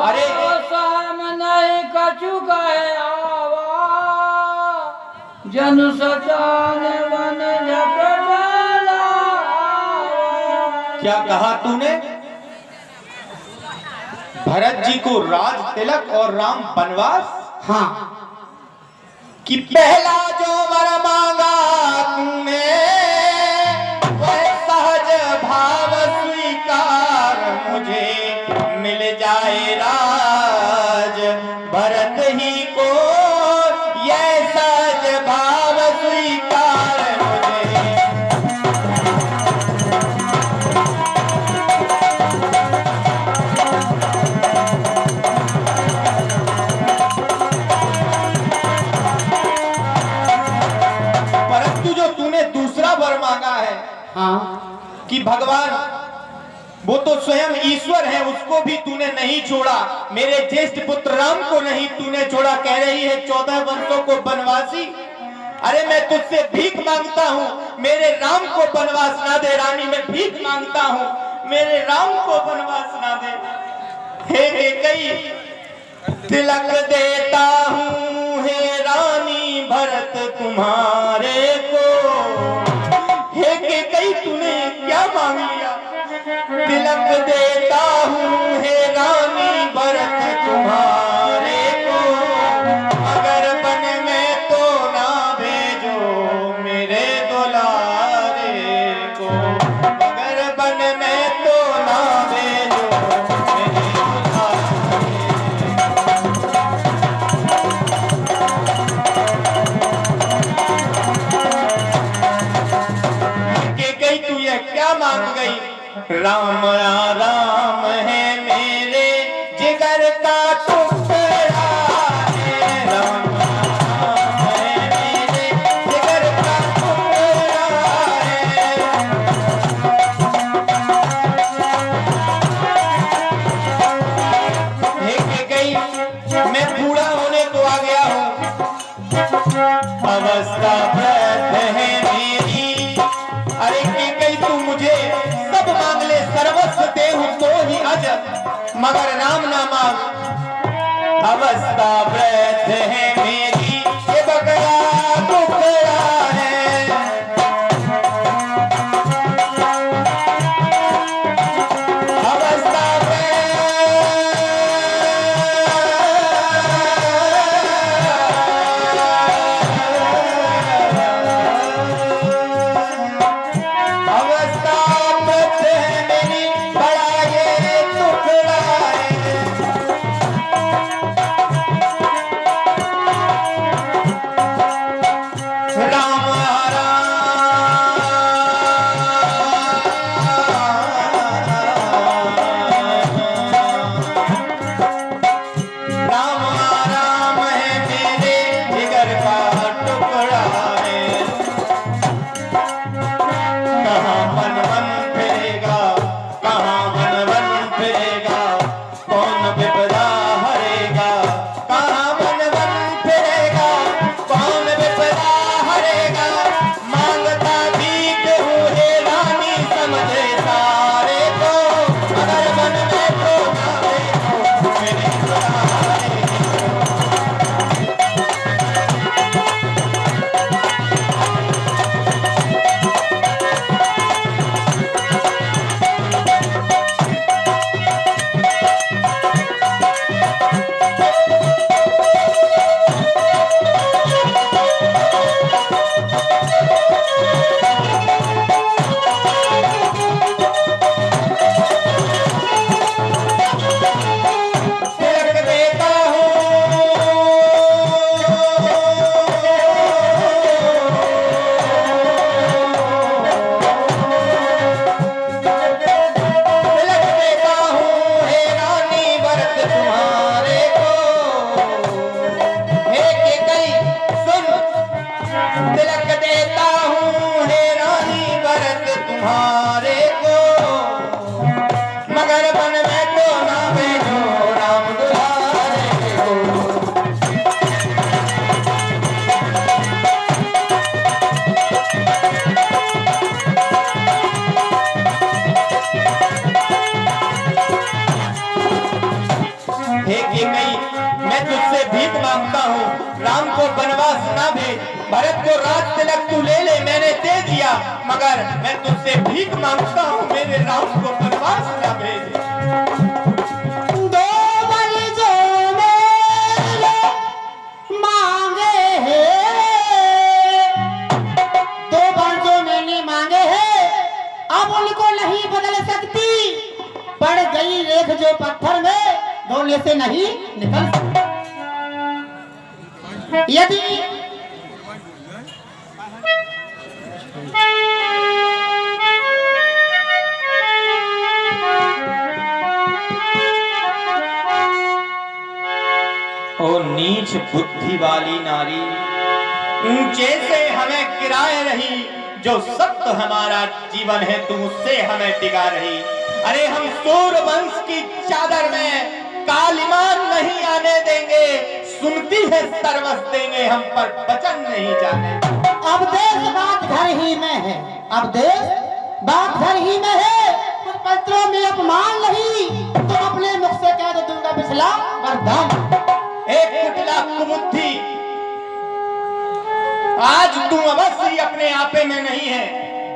अरे सामने कछु कहे आवा जन सचान वन झपटाला। क्या कहा तूने? भरत जी को राज तिलक और राम वनवास? हाँ कि पहला जो वर मांगा तूने वह सहज भाव स्वीकार मुझे मिल जाए राज। भरत ही को यह सहज भाव स्वीकार मुझे। परंतु जो तूने दूसरा वर मांगा है हाँ कि भगवान वो तो स्वयं ईश्वर है, उसको भी तूने नहीं छोड़ा, मेरे ज्येष्ठ पुत्र राम को नहीं तूने छोड़ा। कह रही है 14 वर्षों को वनवासी। अरे मैं तुझसे भीख मांगता हूँ, मेरे राम को वनवास ना दे रानी। मैं भीख मांगता हूँ, मेरे राम को वनवास ना दे। हे कई तिलक देता हूँ हे रानी भरत तुम्हारे को। हे कई तूने क्या मांग लिया? तिलक देता हूँ हे रानी भरत तुम्हारे को। अगर बन में तो ना भेजो मेरे दुलारे को। अगर बन में तो ना भेजो मेरे दुलारे। गई तू ये क्या मांग गई? राम राम है मेरे जिगर का टुकड़ा है। राम राम है मेरे जिगर का टुकड़ा है। गई मैं बूढ़ा होने को आ गया हूँ, अवस्था वृद्ध है मेरी। अरे गई तू मुझे सब मांग ले, सर्वस्व देहु तो ही अजब, मगर नाम ना मांग। अवस्था वृद्ध है मेरी ये बकरा टुकड़ा है। अवस्था राम को वनवास ना भेज, भरत को राज तिलक तू ले ले, मैंने दे दिया, मगर मैं तुझसे भीख मांगता हूँ, मेरे राम को वनवास ना भेज। दो बर जो मेरे मांगे हैं, दो बर जो मैंने मांगे हैं, अब उनको नहीं बदल सकती। पड़ गई रेख जो पत्थर में, बोलने से नहीं निकल सकती। यदि ओ नीच बुद्धि वाली नारी, ऊंचे से हमें गिराए रही, जो सत्य हमारा जीवन है तुम उससे हमें टिका रही। अरे हम सूर्य वंश की चादर में कालिमान नहीं आने देंगे, सुनती है सर्वस देंगे, हम पर वचन नहीं जाने। अब देश बात घर ही में है, अब देश बात घर ही में है, कुछ पत्रों में अपमान नहीं, तो अपने मुख से कह दो दूंगा पिछला वरदान। एक कुटिला कुबुद्धि, आज तू अवश्य अपने आपे में नहीं है,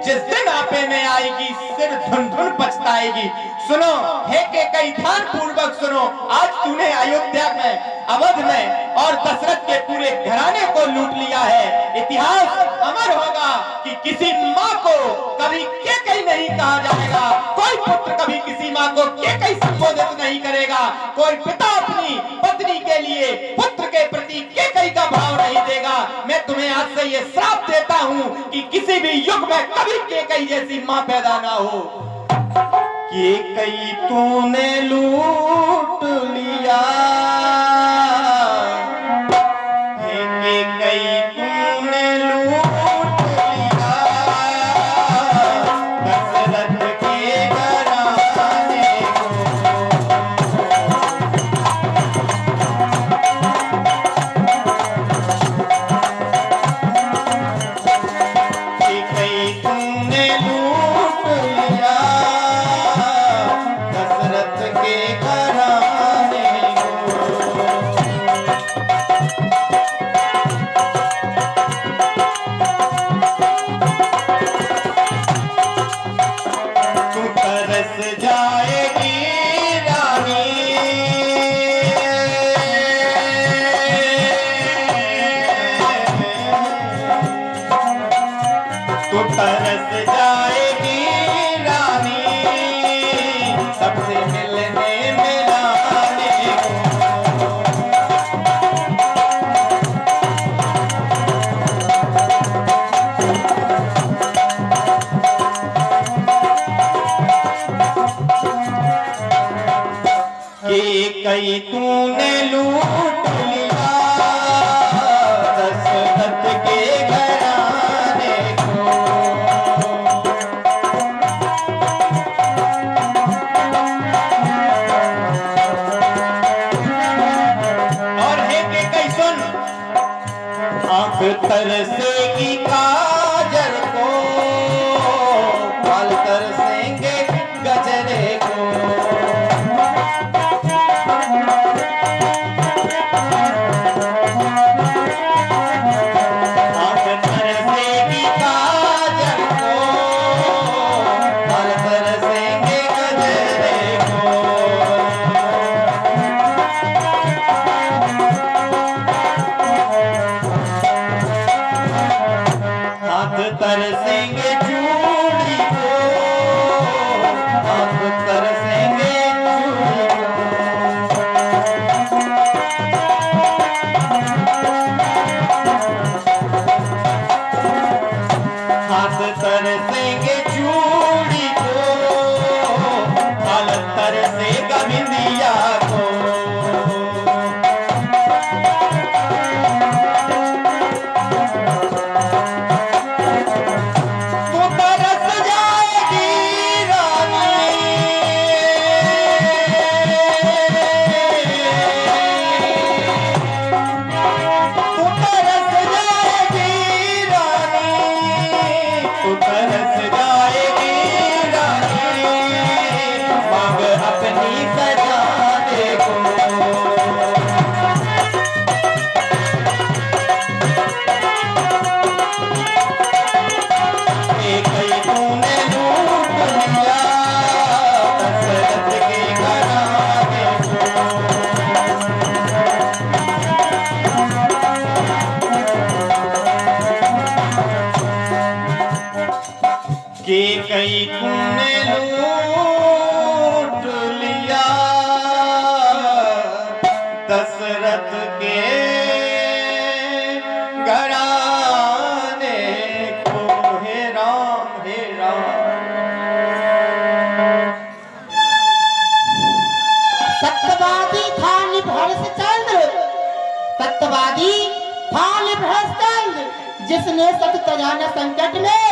जिस दिन आपे में आएगी सिर धुन धुन पछताएगी। सुनो हे के कई ध्यान पूर्वक सुनो, आज तूने अयोध्या में, अवध में और दशरथ के पूरे घराने को लूट लिया है। इतिहास अमर होगा कि किसी माँ को कभी केकई नहीं कहा जाएगा, कोई पुत्र कभी किसी माँ को केकई संबोधित नहीं करेगा, कोई पिता अपनी पत्नी के लिए पुत्र के प्रति केकई का भाव नहीं देगा। मैं तुम्हें आज से ये श्राप देता हूँ कि किसी भी युग में कभी केकई जैसी माँ पैदा ना हो। केकई तूने लूट लिया, केकई तूने लूट लिया, दशरथ के घराने को, केकई तूने लूट लिया, दशरथ के घराने को। तू तरस जाएगी रानी, तू तरस जाएगी रानी, सबसे मिलने मिलाने को। केकई तूने लूट लिया, दशरथ के घराने को। और हे केकई सुन, आंख तरसेगी काजर को, बाल तरसेंगे गजरे को। आंख तरसेगी काजर को, बाल तरसेंगे गजरे को। नाथ के घराने को। हे राम हे राम। सत्यवादी था निभर्ष चंद्र, सत्यवादी था निभर्ष चंद्र, जिसने सत्य तजाना संकट में,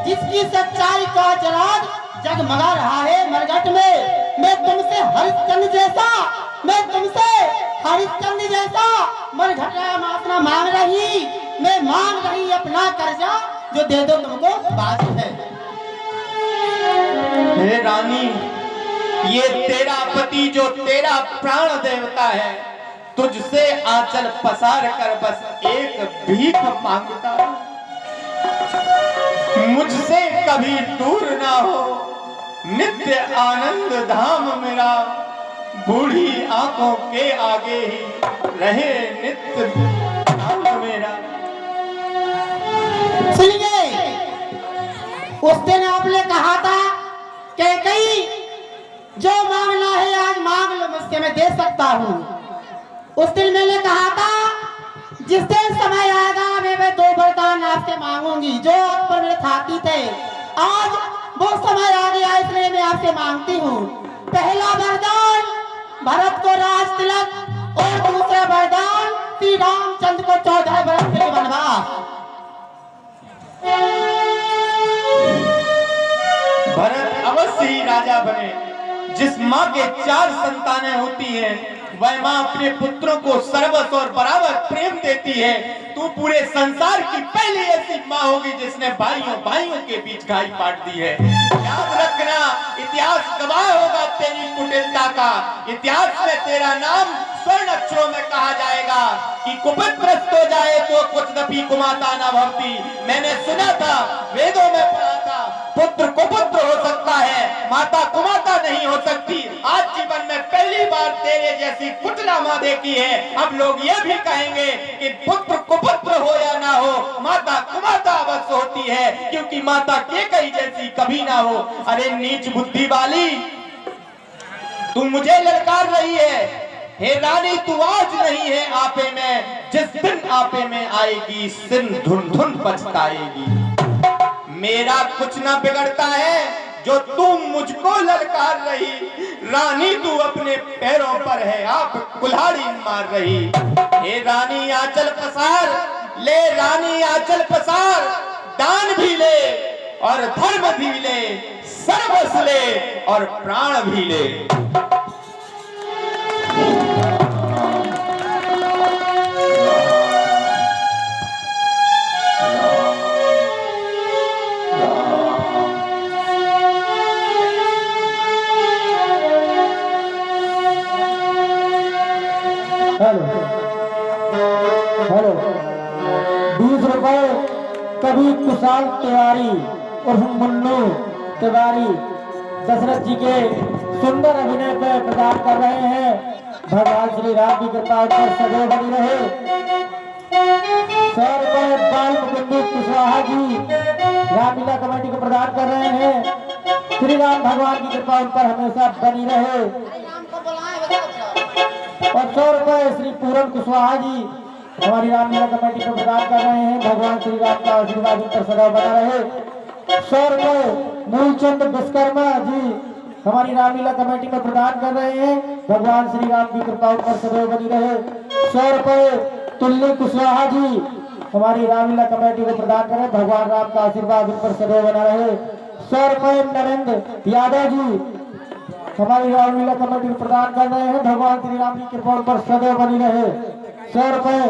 जिसकी सच्चाई का चिराग जगमगा रहा है मरघट में। मैं तुमसे हरिश्चंद्र जैसा, मैं तुमसे हरिश्चंद्र जैसा मरघटा माफना मांग रही, मैं मांग रही अपना कर्जा, जो दे दो तुमको बात है। हे रानी, ये तेरा पति जो तेरा प्राण देवता है, तुझसे आंचल पसार कर बस एक भीख मांगता है। मुझसे कभी दूर ना हो नित्य आनंद धाम मेरा, बूढ़ी आंखों के आगे ही रहे नित्य धाम मेरा। सुनिए, उस दिन आपने कहा था कि कहीं जो मांगना है आज मांग लो मुझसे, मैं दे सकता हूँ। उस दिन मैंने कहा था जिस दिन समय आएगा मैं दो वरदान आपसे मांगूंगी जो आप पर मेरे साथी थे। आज वो समय आ गया, इसलिए मैं आपसे मांगती हूँ। पहला वरदान भरत को राज तिलक और दूसरा वरदान श्री रामचंद्र को 14 वर्ष के लिए वनवास। भरत अवश्य ही राजा बने। जिस माँ के 4 संतानें होती हैं, वह माँ अपने पुत्रों को सर्वस्व और बराबर प्रेम देती है। तू पूरे संसार की पहली ऐसी माँ होगी जिसने भाइयों के बीच घाई पाट दी है। याद रखना, इतिहास गवाह होगा तेरी कुटिलता का। इतिहास में तेरा नाम स्वर्ण अक्षरों में कहा जाएगा कि कुपुत्रस्त हो जाए तो कुछ कुमाता न भवती। मैंने सुना था, वेदों में पढ़ा था, पुत्र कुपुत्र हो सकता है, माता कुमाता नहीं हो सकती। आज जीवन में पहली बार तेरे जैसी कुटिला माँ देखी है। अब लोग ये भी कहेंगे कि पुत्र कुपुत्र हो या ना हो, माता कुमाता अवश्य होती है, क्योंकि माता केकई जैसी कभी ना हो। अरे नीच बुद्धि वाली, तू मुझे ललकार रही है। हे रानी, तू आज नहीं है आपे में, जिस दिन आपे में आएगी इस दिन धुन धुन पछताएगी। मेरा कुछ ना बिगड़ता है जो तू मुझको ललकार रही। रानी तू अपने पैरों पर है, आप कुल्हाड़ी मार रही। हे रानी आंचल पसार ले, रानी आंचल पसार, दान भी ले और धर्म भी ले, सर्वस्व ले और प्राण भी ले। हेलो 20 रुपए कभी कुशाल तिवारी और मुन्नू तिवारी दशरथ जी के सुंदर अभिनय पर प्रदान कर रहे हैं। भगवान श्री राम की कृपा उन पर सदैव बनी रहे। 100 रुपए बाल मुकुंद कुशवाहा जी रामलीला कमेटी को प्रदान कर रहे हैं। श्री राम भगवान की कृपा उन पर हमेशा बनी रहे। और 100 रुपए श्री पूरन कुशवाहा जी हमारी रामलीला कमेटी को प्रदान कर रहे हैं। भगवान श्री राम का आशीर्वाद उन पर सदैव बना रहे। 100 रुपए मूलचंद विश्वकर्मा जी हमारी रामलीला कमेटी में प्रदान कर रहे हैं। भगवान श्री राम की कृपा उन पर सदैव बनी रहे। 100 रुपए तुल्ली कुशवाहा जी हमारी रामलीला कमेटी को प्रदान करें। भगवान राम का आशीर्वाद उन पर सदैव बना रहे। 100 रुपए नरेंद्र यादव जी हमारी रामलीला कमेटी को प्रदान कर रहे हैं। भगवान श्री राम की कृपा उन पर सदैव बनी रहे। 100 रुपए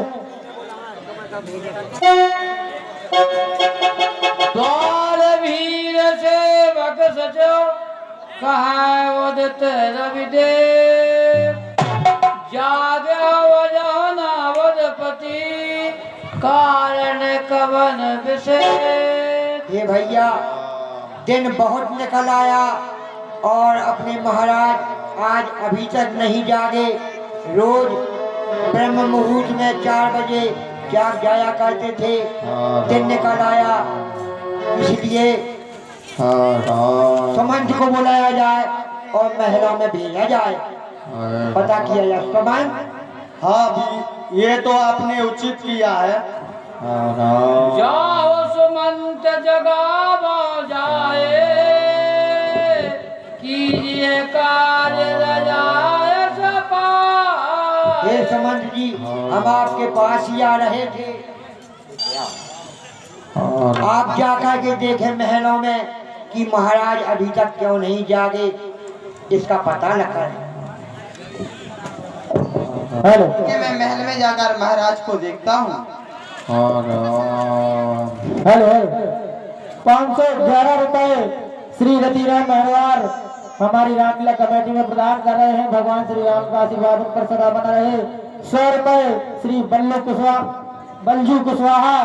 द्वार वीर सेवक सचो कहा उदित रविदेव, जागे वजन अवधपति कारण कवन विशेष। ये भैया दिन बहुत निकल आया और अपने महाराज आज अभी तक नहीं जागे। रोज ब्रह्म मुहूर्त में 4 बजे जाग जाया करते थे। दिन निकल आया, इसलिए सुमंत को बुलाया जाए और महलों में भेजा जाए। पता किया जाए सुमंत हाँ भी ये तो आपने उचित किया है। जाओ सुमंत जगावा जाए, कीजिए कार्य रजाए सपाए। हे समंत जी, हम आपके पास ही आ रहे थे। आप जाकर के देखे महलों में कि महाराज अभी तक क्यों नहीं जागे, इसका पता लगा। हेलो कि मैं महल में जाकर महाराज को देखता हूँ। हेलो 511 रुपए श्री रतिराम महरवार हमारी रामलीला कमेटी में प्रदान कर रहे हैं। भगवान श्री राम का आशीर्वाद उन पर सदा बना रहे। 100 रुपए श्री बल्जू कुशवाहा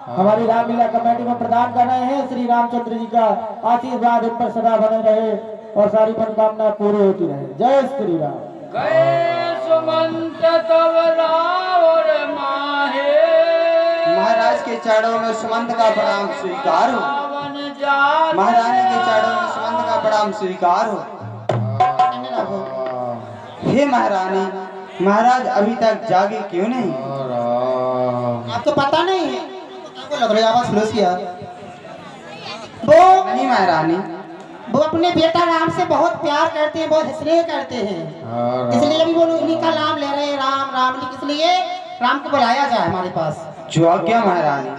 हमारी रामलीला कमेटी में प्रदान कर रहे हैं। श्री रामचंद्र जी का आशीर्वाद उन पर सदा बने रहे और सारी मनोकामना पूरी होती रहे। जय श्री राम। गए सुमंत तब रावण माहे, महाराज के चरणों में सुमंत का प्रणाम स्वीकार हो। रावण जात महारानी के चरणों में सुमंत का प्रणाम स्वीकार हो। हे महारानी, महाराज अभी तक जागे क्यों नहीं? आपको पता नहीं है? आपको लग रहा है आवाज फ्लूस किया। नहीं महारानी, वो अपने बेटा राम से बहुत प्यार करते हैं, बहुत स्नेह करते हैं, इसलिए अभी वो इन्हीं का नाम ले रहे हैं, राम राम, इसलिए राम को बुलाया जाए हमारे पास। जो आज्ञा महारानी।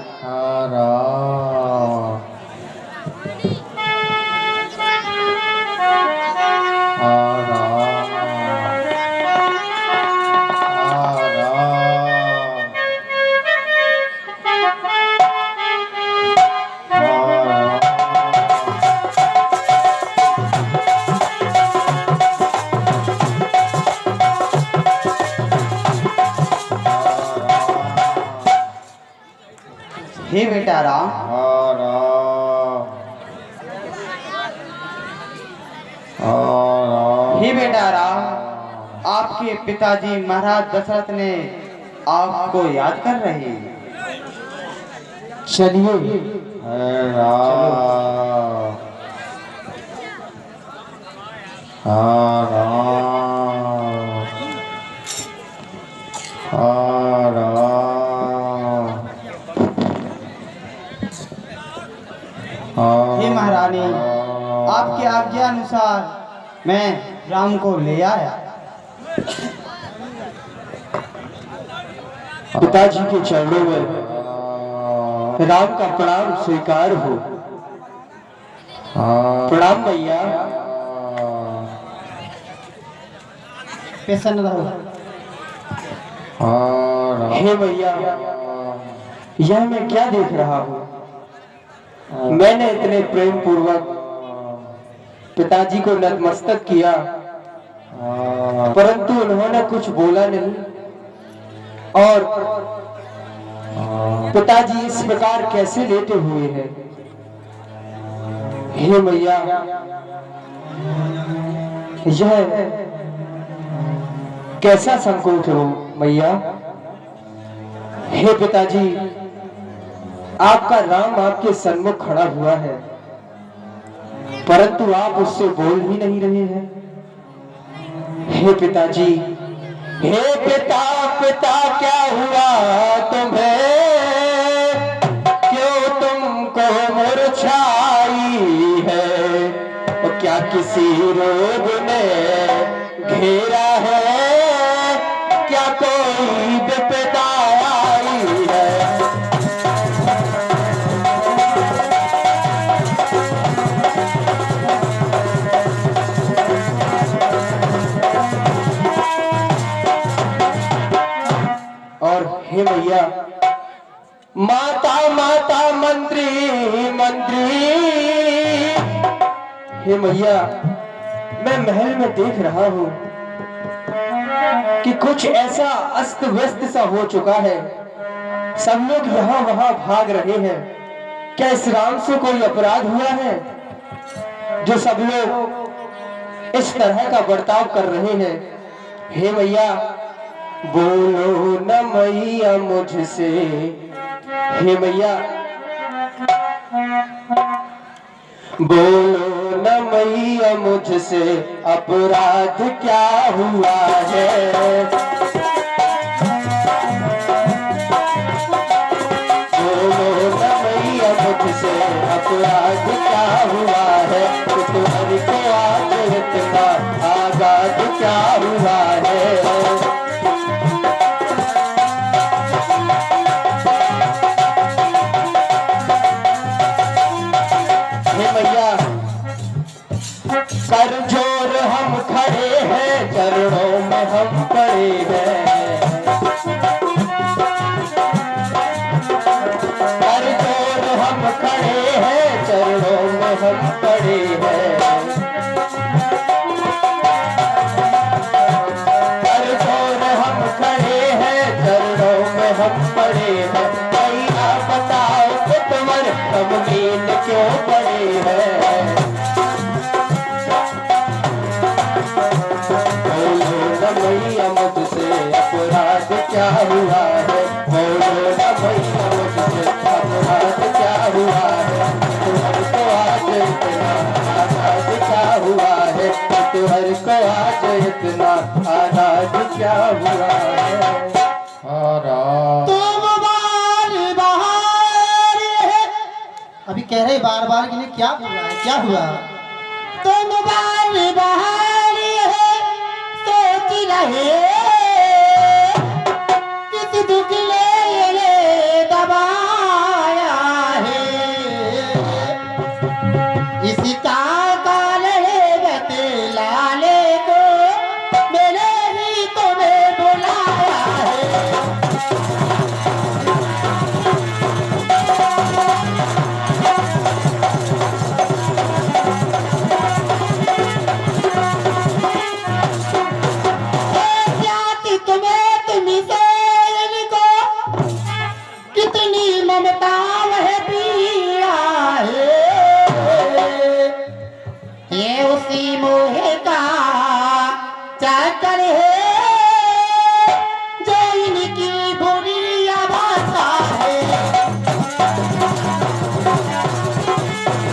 हे बेटा राम, हे बेटा राम, आपके पिताजी महाराज दशरथ ने आपको याद कर रहे हैं। चलिए हे महारानी, आपकी आज्ञा अनुसार मैं राम को ले आया। पिताजी के चरणों में राम का प्रणाम स्वीकार हो। प्रणाम भैया। प्रसन्न रहो। हे भैया, यह मैं क्या देख रहा हूँ? मैंने इतने प्रेम पूर्वक पिताजी को नतमस्तक किया, परंतु उन्होंने कुछ बोला नहीं और पिताजी इस प्रकार कैसे लेटे हुए हैं? हे मैया, यह कैसा संकोच हो मैया? हे पिताजी, आपका राम आपके सन्मुख खड़ा हुआ है, परंतु आप उससे बोल ही नहीं रहे हैं। हे पिताजी, हे पिता, पिता क्या हुआ तुम्हें? क्यों तुमको मुरझाई है? और क्या किसी रोग ने घेरा है? क्या कोई विपदा आई है? और हे भैया, माता माता मंत्री मंत्री। हे मैया, मैं महल में देख रहा हूँ कि कुछ ऐसा अस्त व्यस्त सा हो चुका है। सब लोग यहाँ वहां भाग रहे हैं। क्या इस राम से कोई अपराध हुआ है जो सब लोग इस तरह का बर्ताव कर रहे हैं? हे मैया, बोलो न मैया मुझसे। हे मैया, बोलो न मैया मुझसे, अपराध क्या हुआ है? हम पड़े हैं, हम खड़े हैं, चरणों में हम पड़े हैं। भैया बताओ कि तुम्हारे गमगीन क्यों पड़े हैं? बोलो न भैया मुझसे अपराध क्या हुआ है, बोलो न भैया मुझसे अपराध क्या हुआ है? तुम्हारे को आज इतना अनाज क्या हुआ है, तुम्हारे को आज इतना अनाज क्या हुआ है? तुम बार बार अभी कह रहे बार बार के लिए क्या हुआ है, क्या हुआ? तुम बार बार सोच रहे किस दुख ले दबाया है, इसी का कारण बतलाने को मैंने ही तुम्हें बुलाया है। जाति तुम्हें तुम्ही से इनको कितनी ममता वह पीड़ा है, ये उसी मोह का चक्कर है